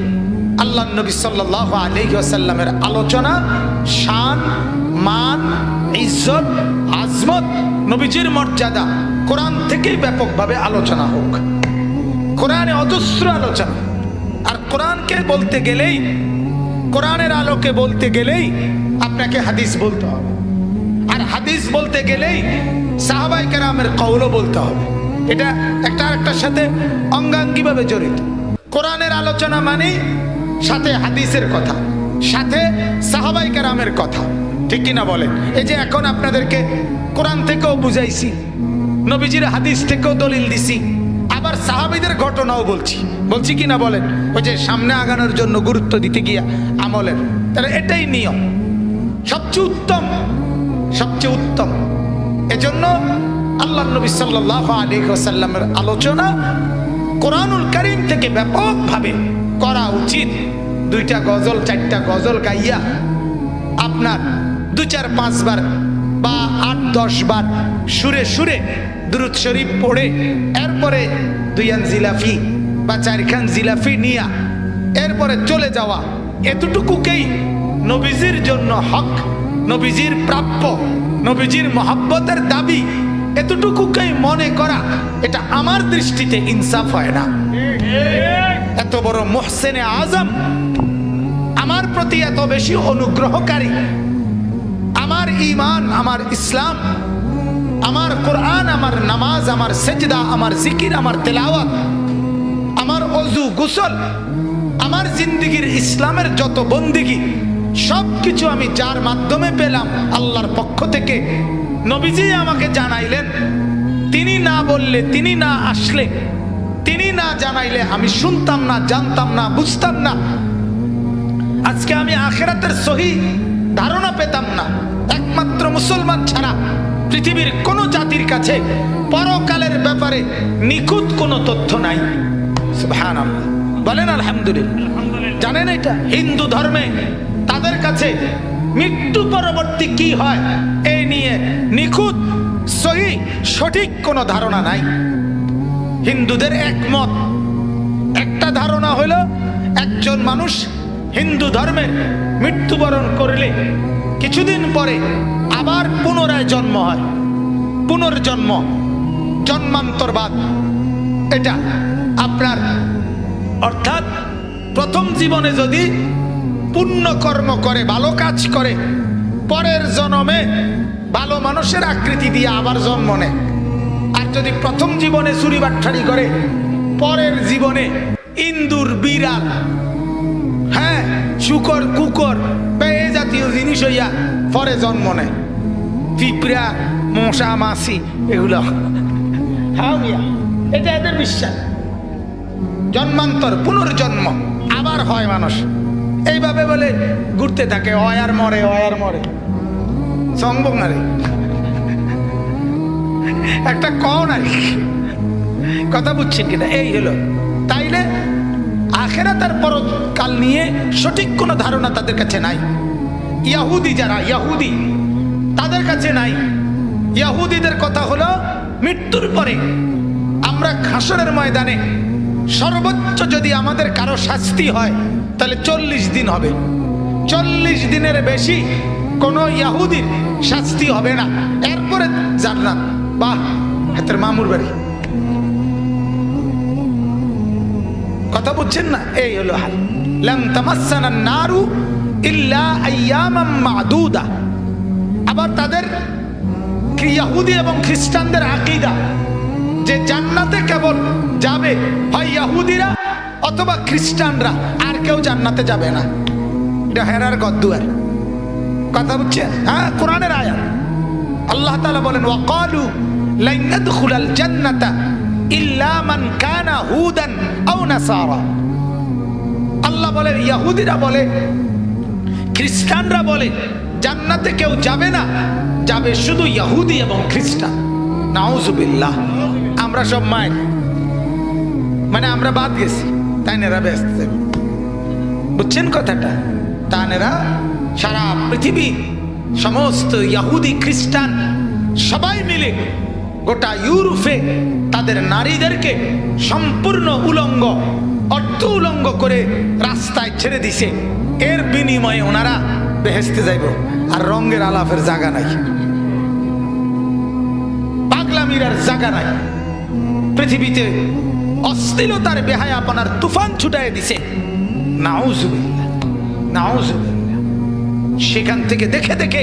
আল্লাহ নবী সাল্লাল্লাহু আলাইহি ওয়াসাল্লামের আলোচনা, শান, মান, ইজ্জত, আজমত, নবীজির মর্যাদা কোরআন থেকেই ব্যাপকভাবে আলোচনা হোক। কোরআনে অজস্র আলোচনা, আর কোরআনকে বলতে গেলেই, কোরআনের আলোকে বলতে গেলেই আপনাকে হাদিস বলতে হবে, আর হাদিস বলতে গেলেই সাহাবায়ে কেরামের কওলও বলতে হবে। এটা একটা আরেকটার সাথে অঙ্গাঙ্গিভাবে জড়িত। কোরআনের আলোচনা মানে সাথে হাদিসের কথা, সাথে সাহাবায়ে কেরামের কথা, ঠিক কিনা বলেন? এই যে এখন আপনাদেরকে কোরআন থেকেও বুঝাইছি, নবীজির হাদিস থেকেও দলিল দিছি, আবার সাহাবীদের ঘটনাও বলছি কিনা বলেন? ওই যে সামনে আগানোর জন্য গুরুত্ব দিতে গিয়া আমলের, তাহলে এটাই নিয়ম, সবচেয়ে উত্তম। এজন্য আল্লাহ নবী সাল্লাল্লাহু আলাইহি ওয়াসাল্লামের আলোচনা কোরআনুল কারীম থেকে ব্যাপকভাবে করা উচিত। 2টা গজল 4টা গজল গাইয়া আপনার 2-4-5 বার বা 8-10 বার সুরে সুরে দুরূদ শরীফ পড়ে, এরপরে 2 জিলাফি বা 4 জিলাফি নিয়া এরপরে চলে যাওয়া, এতটুকুকেই নবীজির জন্য হক, নবীজির প্রাপ্য, নবীজির মহব্বতের দাবি, এতটুকুকেই মনে করা, এটা আমার দৃষ্টিতে ইনসাফ হয় না। এত বড় মুহসিনে আজম, আমার প্রতি এত বেশি অনুগ্রহকারী, আমার ঈমান, আমার ইসলাম, আমার কোরআন, আমার নামাজ, আমার সেজদা, আমার জিকির, আমার তেলাওয়াত, আমার ওযু গোসল, আমার জিন্দেগির ইসলামের যত বন্দেগী সবকিছু আমি যার মাধ্যমে পেলাম আল্লাহর পক্ষ থেকে, নবীজি আমাকে জানাইলেন। তিনি না বললে, তিনি না আসলে, তিনি না জানাইলে আমি শুনতাম না, জানতাম না, বুঝতাম না। আজকে আমি আখিরাতের সহিহ ধারণা পেতাম না। একমাত্র মুসলমান ছাড়া পৃথিবীর কোন জাতির কাছে পরকালের ব্যাপারে নিখুঁত কোনো তথ্য নাই। সুবহানাল্লাহ, বলেন আলহামদুলিল্লাহ। জানেন এটা হিন্দু ধর্মে তাদের কাছে মৃত্যু পরবর্তী কি হয় এই নিয়ে নিখুঁত সহিহ সঠিক কোনো ধারণা নাই। হিন্দুদের একমত একটা ধারণা হলো, একজন মানুষ হিন্দু ধর্মের মৃত্যুবরণ করলে কিছুদিন পরে আবার পুনরায় জন্ম হয়, পুনর্জন্ম, জন্মান্তরবাদ। এটা আপনার অর্থাৎ প্রথম জীবনে যদি পুণ্য কর্ম করে, ভালো কাজ করে, পরের জন্মে ভালো মানুষের আকৃতি দিয়ে আবার জন্ম নেয়। আর যদি প্রথম জীবনে চুরি বাট্টারি করে, পরের জীবনে ইন্দুর, বিড়াল, হ্যাঁ শুকর, কুকুর বা এই জাতীয় জিনিস হইয়া পরে জন্ম নেয়। পিঁপড়া, মশা, মাছি, এগুলো এটা এদের বিশ্বাস। জন্মান্তর, পুনর্জন্ম, আবার হয় মানুষ, এইভাবে বলে ঘুরতে থাকে, অয়ার মরে, অয়ার মরে, সম্ভব না রে, একটা কন আর কথা বুঝছেন কিনা? এই হলো। তাইলে আখিরাতের পরকাল নিয়ে সঠিক কোনো ধারণা তাদের কাছে নাই। ইহুদি যারা, ইহুদি তাদের কাছে নাই। ইহুদিদের কথা হলো মৃত্যুর পরে আমরা হাসরের ময়দানে সর্বোচ্চ যদি আমাদের কারো শাস্তি হয় তাহলে 40 দিন হবে। 40 দিনের বেশি কোনো ইহুদির শাস্তি হবে না, এরপরে জান্নাত। বাহ, হাতের মামুর বাড়ি, কথা বুঝছেন না? এই হলো হাল। লাম তামাসসানা নারু ইল্লা আইয়ামাম মাদুদা। আবার তাদের ইহুদি এবং খ্রিস্টানদের আকীদা যে জান্নাতে কেবল যাবে হয় ইহুদিরা অথবা খ্রিস্টানরা, আর কেউ জান্নাতে যাবে না। এটা হেরার গদ্দুয়ার, কথা বুঝছেন? হ্যাঁ, কোরআনের আয়াত। আল্লাহ তাআলা বলেন ওয়াকালু লান নাদখুলাল জান্নাতা ইল্লা মান কানা হুদান আও নাসারা। আল্লাহ বলে, ইহুদিরা বলে, খ্রিস্টানরা বলে জান্নাতে কেউ যাবে না, যাবে শুধু ইহুদি এবং খ্রিস্টান। নাউজুবিল্লাহ। আমরা সব মায়ের, মানে আমরা বাদ গেছি, তাই না? ব্যস্ত, বুঝছেন কথাটা? তানেরা সারা পৃথিবী সমস্ত ইহুদি খ্রিস্টান সবাই মিলে গোটা ইউরোপে তাদের নারীদেরকে সম্পূর্ণ উলঙ্গ অর্ধ উলঙ্গ করে রাস্তায় ছেড়ে দিছে। এর বিনিময়ে ওনারা বেহেশতে যাইব, আর রঙের আলাপের জায়গা নাই, পাগলামির আর জায়গা নাই। পৃথিবীতে অশ্লীলতার বেহায়াপনার তুফান ছুটায় দিছে। নাউজুবিল্লাহ, নাউজুবিল্লাহ। সেখান থেকে দেখে দেখে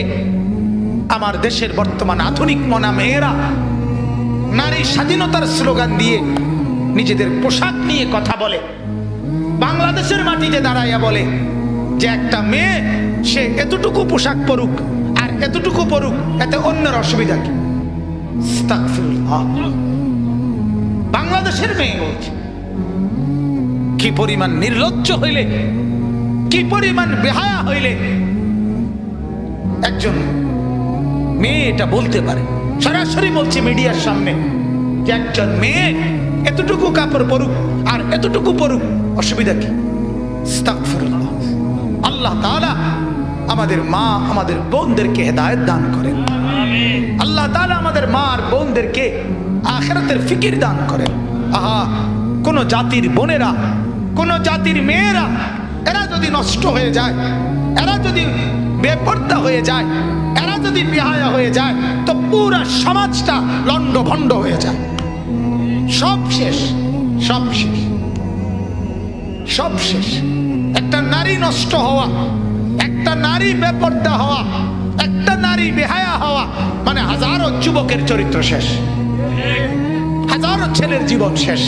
আমার দেশের বর্তমান আধুনিক মনা মেয়েরা নারী স্বাধীনতার স্লোগান দিয়ে নিজেদের পোশাক নিয়ে কথা বলে। বাংলাদেশের মাটিতে দাঁড়াইয়া বলে যে একটা মেয়ে সে এতটুকু পোশাক পরুক আর এতটুকু পরুক, এতে অন্যের অসুবিধা কি? আস্তাগফিরুল্লাহ। বাংলাদেশের মেয়ে বলছে। কি পরিমাণ নির্লজ্জ হইলে, কি পরিমাণ বেহায়া হইলে একজন মেয়ে এটা বলতে পারে? সরাসরি বলছে মিডিয়ার সামনে যে একজন মেয়ে এতটুকু কাপড় পরুক আর এতটুকু পরুক, অসুবিধা কি? আস্তাগফিরুল্লাহ। আল্লাহ তাআলা আমাদের মা আমাদের বোনদেরকে হেদায়েত দান করেন। আল্লাহ তাআলা আমাদের মা আর বোনদেরকে আখিরাতের ফিকির দান করেন। আহা, কোন জাতির বোনেরা, কোন জাতির মেয়েরা এরা যদি নষ্ট হয়ে যায়, এরা যদি বেপর্দা হয়ে যায়, এরা যদি বেহায়া হয়ে যায়, তো পুরা সমাজটা লন্ডভন্ড হয়ে যায়। সব শেষ, সব শেষ, সব শেষ। একটা নারী নষ্ট হওয়া, একটা নারী বেপর্দা হওয়া, একটা নারী বেহায়া হওয়া মানে হাজারো যুবকের চরিত্র শেষ, হাজারো ছেলের জীবন শেষ,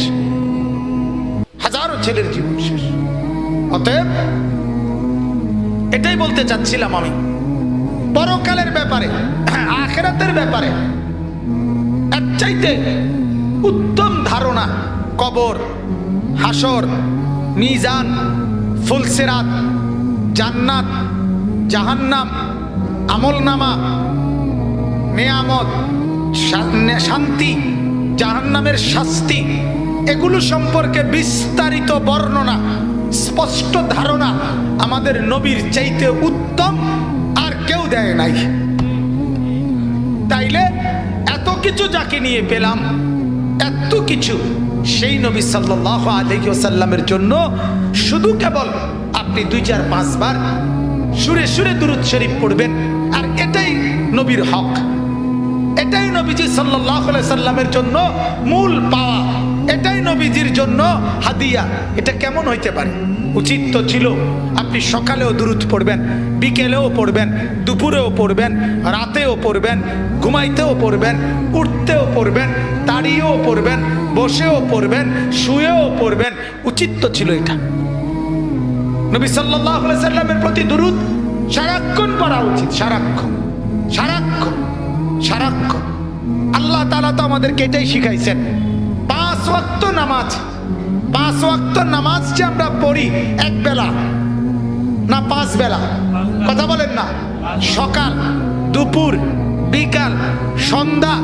হাজারো ছেলের জীবন শেষ। অতএব এটাই বলতে চাচ্ছিলাম আমি পরকালের ব্যাপারে, আখিরাতের ব্যাপারে এর চাইতে উত্তম ধারণা কবর, হাসর, মিজান, ফুলসিরাত, জান্নাত, জাহান্নাম, আমলনামা, নেয়ামত, শান্তি, জাহান্নামের শাস্তি, এগুলো সম্পর্কে বিস্তারিত বর্ণনা, স্পষ্ট ধারণা আমাদের নবীর চাইতে উত্তম আর কেউ দেয় নাই। তাইলে এত কিছু যাকে নিয়ে পেলাম, এত কিছু সেই নবী সাল্লাল্লাহু আলাইহি ওয়াসাল্লামের জন্য শুধু কেবল আপনি 2-4-5 বার সুরে সুরে দুরূদ শরীফ পড়বেন, আর এটাই নবীর হক, এটাই নবীজি সাল্লাল্লাহু আলাইহি সাল্লামের জন্য মূল পাওয়া, এটাই নবীজির জন্য হাদিয়া। এটা কেমন হইতে পারে? উচিত তো ছিল আপনি সকালেও দুরূদ পড়বেন, বিকেলেও পড়বেন, দুপুরেও পড়বেন, রাতেও পড়বেন, ঘুমাইতেও পড়বেন, উঠতেও পড়বেন, দাঁড়িয়েও পড়বেন, বসেও পড়বেন, শুয়েও পড়বেন। উচিত তো ছিল এটা। নবী সাল্লাল্লাহু আলাইহি সাল্লামের প্রতি দুরূদ সারাক্ষণ পড়া উচিত, সারাক্ষণ, সারাক্ষণ, সারাক্ষণ। আল্লাহ তাআলা তো আমাদেরকে এটাই শিখাইছেন। 5 ওয়াক্ত নামাজ, 5 ওয়াক্ত নামাজ যে আমরা পড়ি এক বেলা না 5 বেলা, কথা বলেন না? সকাল, দুপুর, বিকাল, সন্ধ্যা,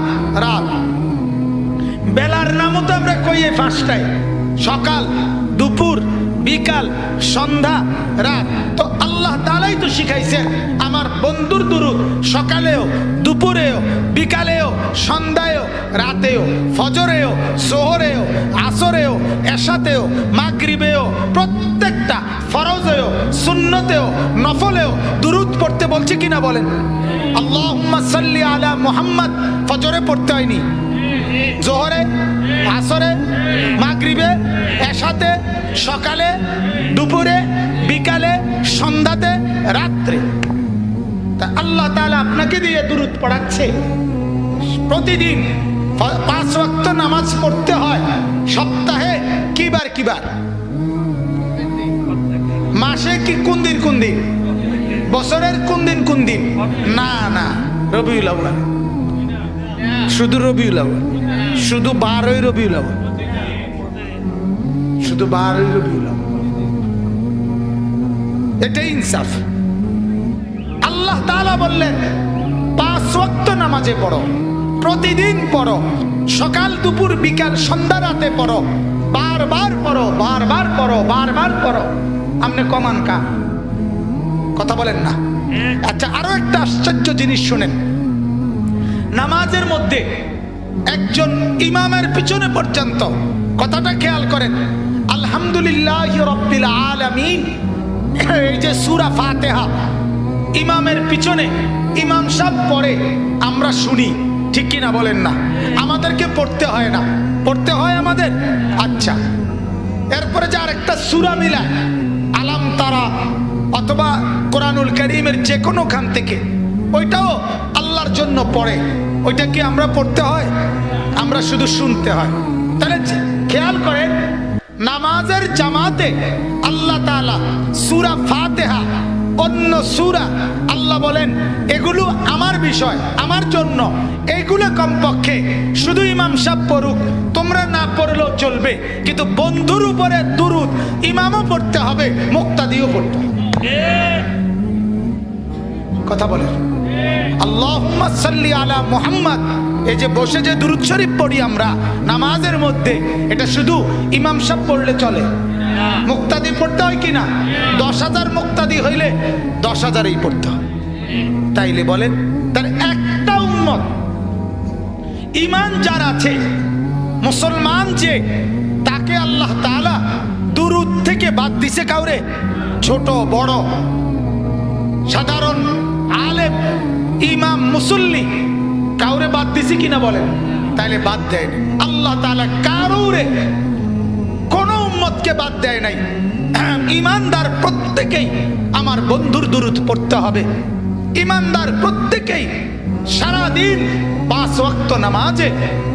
রাত। বেলার নামও তো আমরা কই 5টায়, সকাল, দুপুর, বিকাল, সন্ধ্যা, রাত। তো আল্লাহ তাআলাই তো শিখাইছেন আমার বন্ধুর দুরূদ সকালেও, দুপুরেও, বিকালেও, সন্ধ্যায়ও, রাতেও, ফজরেও, যোহরেও, আসরেও, এশাতেও, মাগরিবেও, প্রত্যেকটা ফরজেও, সুন্নতেও, নফলেও দুরূদ পড়তে বলছে কিনা বলেন? আল্লাহুম্মা সাল্লি আলা মুহাম্মদ ফজরে পড়তে হয়নি, যোহরে, আসরে, মাগরিবে, এশাতে, সকালে, দুপুরে, বিকালে, সন্ধ্যাতে, রাত্রে। তা আল্লাহ তাআলা আপনাকে দিয়ে দুরূদ পড়াচ্ছে। প্রতিদিন 5 ওয়াক্ত নামাজ পড়তে হয়। সপ্তাহে কিবার কিবার? মাসে কি কোন দিন কোন দিন? বছরের কোন দিন কোন দিন? না না, রবিউল আউয়াল, শুধু রবিউল আউয়াল, শুধু 12ই রবিউল আউয়াল, শুধু 12ই রবিউল আউয়াল। এটাই ইনসাফ। আল্লাহ তাআলা বললেন 5 ওয়াক্ত নামাজে পড়ো, প্রতিদিন পড়ো, সকাল, দুপুর, বিকাল, সন্ধ্যা, রাতে পড়ো, বারবার পড়ো, বারবার পড়ো, বারবার পড়ো। আমনে কমান কা কথা বলেন না? আচ্ছা, আরো একটা আশ্চর্য জিনিস শুনেন। নামাজের মধ্যে একজন ইমামের পিছনে পর্যন্ত, কথাটা খেয়াল করেন, আলহামদুলিল্লাহ রাব্বিল আলামিন, এই যে সূরা ফাতিহা ইমামের পিছনে ইমাম সাহেব পড়ে, আমরা শুনি, ঠিক কি না বলেন না? আমাদেরকে পড়তে হয় না? পড়তে হয় আমাদের। আচ্ছা, এরপরে যে আরেকটা সূরা মিলায়, আলাম তারা অথবা কোরআনুল কারীমের যে কোনো খান থেকে, ওইটাও আল্লাহর জন্য পড়ে, ওইটা কি আমরা পড়তে হয়? আমরা শুধু শুনতে হয়। তাহলে খেয়াল করেন, নামাজের জামাতে আল্লাহ তাআলা সূরা ফাতিহা, অন্য সূরা, আল্লাহ বলেন এগুলো আমার বিষয়, আমার জন্য, এগুলো কমপক্ষে শুধু ইমাম সাহেব পড়ুক, তোমরা না পড়লেও চলবে, কিন্তু বন্ধুর উপরে দুরূদ ইমামও পড়তে হবে, মুক্তাদিও পড়তে হবে। কথা বলেন আল্লাহুম্মা সাল্লি আলা মুহাম্মদ। এই যে বসে যে দুরূদ শরীফ পড়ি আমরা নামাজের মধ্যে, এটা শুধু ইমাম সাহেব পড়লে চলে? মুক্তাদি পড়তে হয় কিনা? 10,000 মুক্তাদি হইলে 10,000ই পড়তে হয়। তাইলে বলেন, তাহলে একটা উম্মত, ঈমান যার আছে, মুসলমান যে, তাকে আল্লাহ তাআলা দুরূদ থেকে বাদ দিছে কাউরে? ছোট বড়, সাধারণ, আলেম, ইমাম, মুসল্লি, কাউরে বাদ দিছে কিনা বলেন? তাইলে বাদ দেয়নি আল্লাহ তাআলা কারুরে, কোন উম্মতকে বাদ দেয় নাই। ইমানদার প্রত্যেকেই আমার বন্ধুর দুরূদ পড়তে হবে। ইমানদার প্রত্যেকেই সারাদিন 5 ওয়াক্ত নামাজে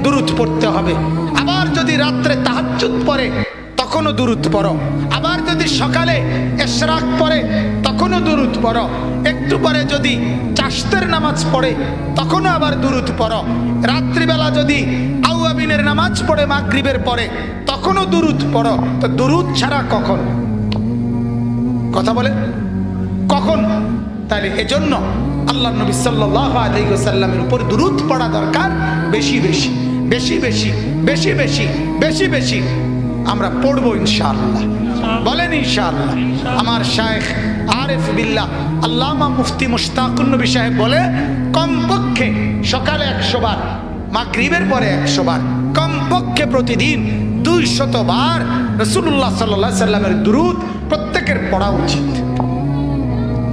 দুরূদ পড়তে হবে। আবার যদি রাত্রে তাহাজ্জুদ পড়ে তখনও দুরূদ পড়ো, আবার যদি সকালে ইশরাক পড়ে তখনও দুরূদ পড়ো, একটু পরে যদি চাশতের নামাজ পড়ে তখনও আবার দুরূদ পড়ো, রাত্রিবেলা যদি আওয়াবিনের নামাজ পড়ে মাগরিবের পরে তখনও দুরূদ পড়ো। তো দুরূদ ছাড়া কখন? কথা বলে কখন? তাহলে এজন্য আল্লাহর নবী সাল্লাল্লাহু আলাইহি ওয়াসাল্লামের উপর দুরূদ পড়া দরকার। বেশি বেশি বেশি বেশি বেশি বেশি বেশি বেশি আমরা পড়বো ইনশাআল্লাহ। বলেন ইনশাআল্লাহ। আমার শায়েখ আরিফ বিল্লাহ আল্লামা মুফতি মুশতাকুন নবী সাহেব বলে, কমপক্ষে সকালে 100 বার, মাগরিবের পরে 100 বার, কমপক্ষে প্রতিদিন 200 বার রাসূলুল্লাহ সাল্লাল্লাহু আলাইহি সাল্লামের দুরূদ প্রত্যেকের পড়া উচিত।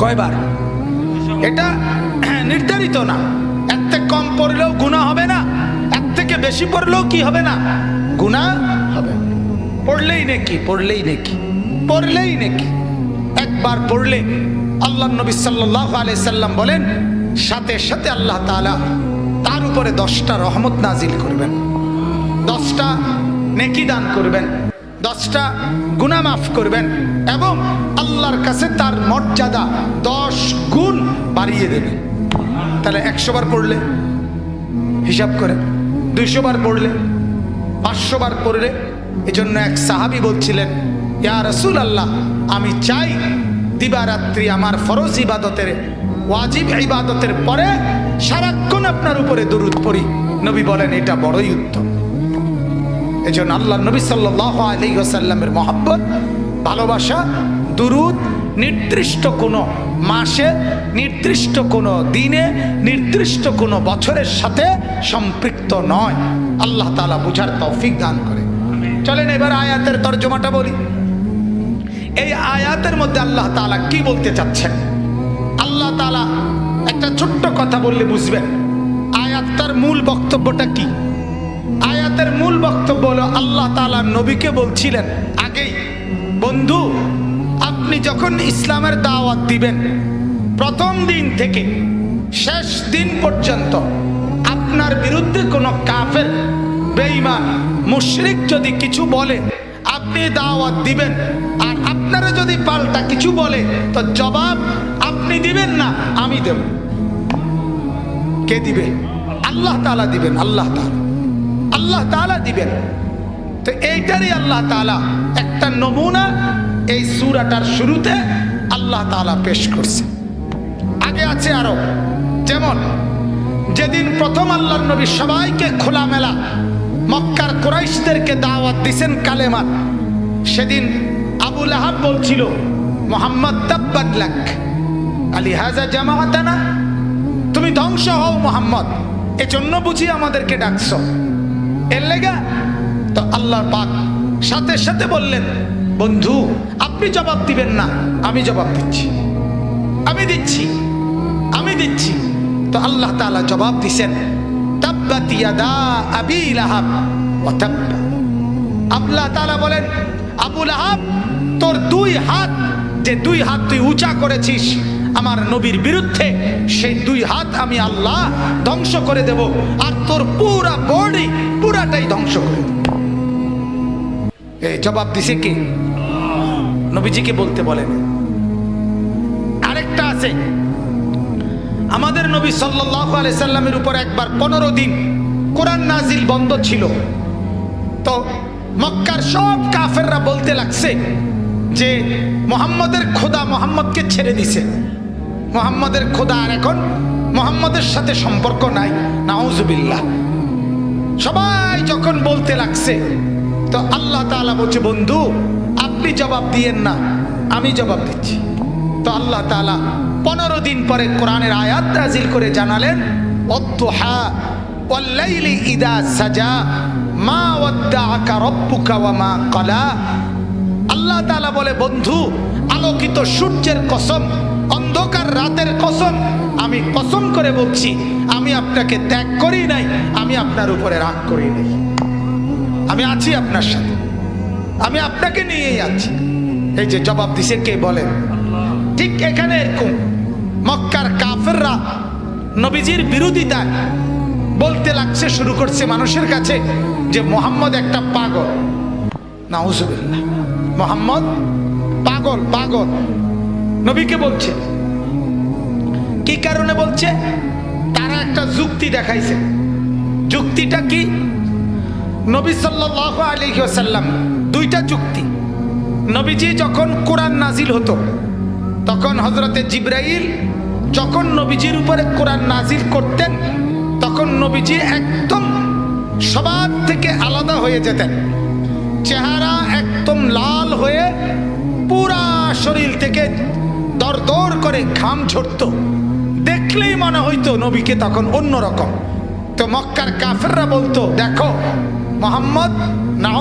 কয়বার? এটা নির্ধারিত না। এর থেকে কম পড়লেও গুনাহ হবে না, এর থেকে বেশি পড়লেও কি হবে না? গুনাহ হবে। পড়লেই নেকি, পড়লেই নেকি, পড়লেই নেকি। একবার পড়লে আল্লাহর নবী সাল্লাল্লাহু আলাইহি সাল্লাম বলেন, সাথে সাথে আল্লাহ তাআলা তার উপরে 10টা রহমত নাজিল করবেন, 10টা নেকি দান করবেন, 10টা গুনাহ মাফ করবেন, এবং আল্লাহর কাছে তার মর্যাদা 10 গুণ বাড়িয়ে দেবেন। তাহলে 100 বার পড়লে হিসাব করে, 200 বার পড়লে, 500 বার পড়লে। এজন্য এক সাহাবী বলছিলেন, ইয়া রাসূলুল্লাহ, আমি চাই দিবারাত্রি আমার ফরজ ইবাদতের, ওয়াজিব ইবাদতের পরে সারাক্ষণ আপনার উপরে দরুদ পড়ি। নবী বলেন, এটা বড়ই উত্তম। এজন্য আল্লাহর নবী সাল্লাল্লাহু আলাইহি ওয়াসাল্লামের মহব্বত, ভালোবাসা, দুরুদ নির্দিষ্ট কোনো মাসে, নির্দিষ্ট কোনো দিনে, নির্দিষ্ট কোনো বছরের সাথে সম্পৃক্ত নয়। আল্লাহ তাআলা বুঝার তৌফিক দান করে। চলেন এবার আয়াতের তর্জমাটা বলি। এই আয়াতের মধ্যে আল্লাহ তাআলা কি বলতে চাচ্ছেন? আল্লাহ তাআলা একটা ছোট্ট কথা বললে বুঝবেন আয়াতটার মূল বক্তব্যটা কি। আয়াতের মূল বক্তব্য হলো, আল্লাহ তাআলা নবীকে বলছিলেন আগেই, বন্ধু আপনি যখন ইসলামের দাওয়াত দিবেন, প্রথম দিন থেকে শেষ দিন পর্যন্ত আপনার বিরুদ্ধে কোনো কাফের, বেঈমান, মুশরিক যদি কিছু বলে, আপনি দাওয়াত দিবেন। আর আপনারা যদি পাল্টা কিছু বলে, তো জবাব আপনি দিবেন না, আমি দেব। কে দিবে? আল্লাহ তাআলা দিবেন। আল্লাহ তাআলা, আল্লাহ তাআলা দিবেন। তো এইটারই আল্লাহ তাআলা একটা নমুনা এই সূরাটার শুরুতে আল্লাহ তাআলা পেশ করছে। আগে আছে আরো, যেমন যেদিন প্রথম আল্লাহর নবী সবাইকে খোলামেলা মক্কার কুরাইশদেরকে দাওয়াত দিছেন কালেমাত, সেদিন আবু লাহাব বলছিল, মুহাম্মদ তাব্বাত লাক, আলিহাজা জামাআতানা, তুমি ধ্বংস হও মুহাম্মদ, এজন্য বুঝি আমাদেরকে ডাকছো, এর লেগা? তো আল্লাহ পাক সাথে সাথে বললেন, বন্ধু আপনি জবাব দিবেন না, আমি জবাব দিচ্ছি, আমি দিচ্ছি। তো আল্লাহ তাআলা জবাব দিছেন, তাব্বাত ইয়াদা আবি লাহাব ওয়া তাব্বা। আল্লাহ তাআলা বলেন, আবু লাহাব, তোর দুই হাত, যে দুই হাত তুই উঁচা করেছিস আমার নবীর বিরুদ্ধে, সেই দুই হাত আমি আল্লাহ ধ্বংস করে দেব, আর তোর পুরা বডি পুরাটাই ধ্বংস করে দেব। এই জবাব দিছে কে? নবীজিকে বলতে বলেন। আরেকটা আছে, আমাদের নবী সাল্লাল্লাহু আলাইহি সাল্লামের উপর একবার 15 দিন কোরআন নাজিল বন্ধ ছিল। তো মক্কার সব কাফেররা বলতে লাগছে যে মুহাম্মদের খোদা মুহাম্মদকে ছেড়ে দিছে, মুহাম্মদের খোদা আর এখন মুহাম্মদের সাথে সম্পর্ক নাই, নাউজুবিল্লাহ। সবাই যখন বলতে লাগছে, তো আল্লাহ তাআলা বলছে, বন্ধু আপনি জবাব দিয়েন না, আমি জবাব দিচ্ছি। তো আল্লাহ তাআলা 15 দিন পরে কোরআনের আয়াত নাজিল করে জানালেন, ওয়াদ-দুহা ওয়াল-লাইলি ইযা সাজা মা ওয়াদ্দাআকা রাব্বুকা ওয়া মা ক্বালা। আল্লাহ তাআলা বলে, বন্ধু আলোকিত সূর্যের কসম, অন্ধকার রাতের কসম, আমি কসম করে বলছি, আমি আপনাকে ত্যাগ করি নাই, আমি আপনার উপরে রাগ করি নাই, আমি আছি আপনার সাথে, আমি আপনাকে নিয়েই আছি। এই যে জবাব দিছে কে বলেন? ঠিক এখানে এরকম মক্কার কাফেররা নবীজির বিরোধিতা বলতে লাগছে, শুরু করছে মানুষের কাছে যে মুহাম্মদ একটা পাগল, নাউজুবিল্লাহ, মুহাম্মদ পাগল। নবীকে বলছে, কি কারণে বলছে? তারা একটা যুক্তি দেখাইছে। যুক্তিটা কি? নবী সাল্লাল্লাহু আলাইহি ওয়াসাল্লাম, দুইটা যুক্তি। নবীজি যখন কোরআন নাজিল হতো, তখন হযরতে জিবরাইল যখন নবীজির উপরে কোরআন নাজিল করতেন, তখন নবীজি একদম সবার থেকে আলাদা হয়ে যেতেন, চেহারা একদম লাল হয়ে পুরা শরীর থেকে দরদর করে ঘাম ঝরতো, দেখলেই মনে হইতো নবীকে তখন অন্যরকম। তো মক্কার কাফেররা বলতো, দেখো মুহাম্মদ নাও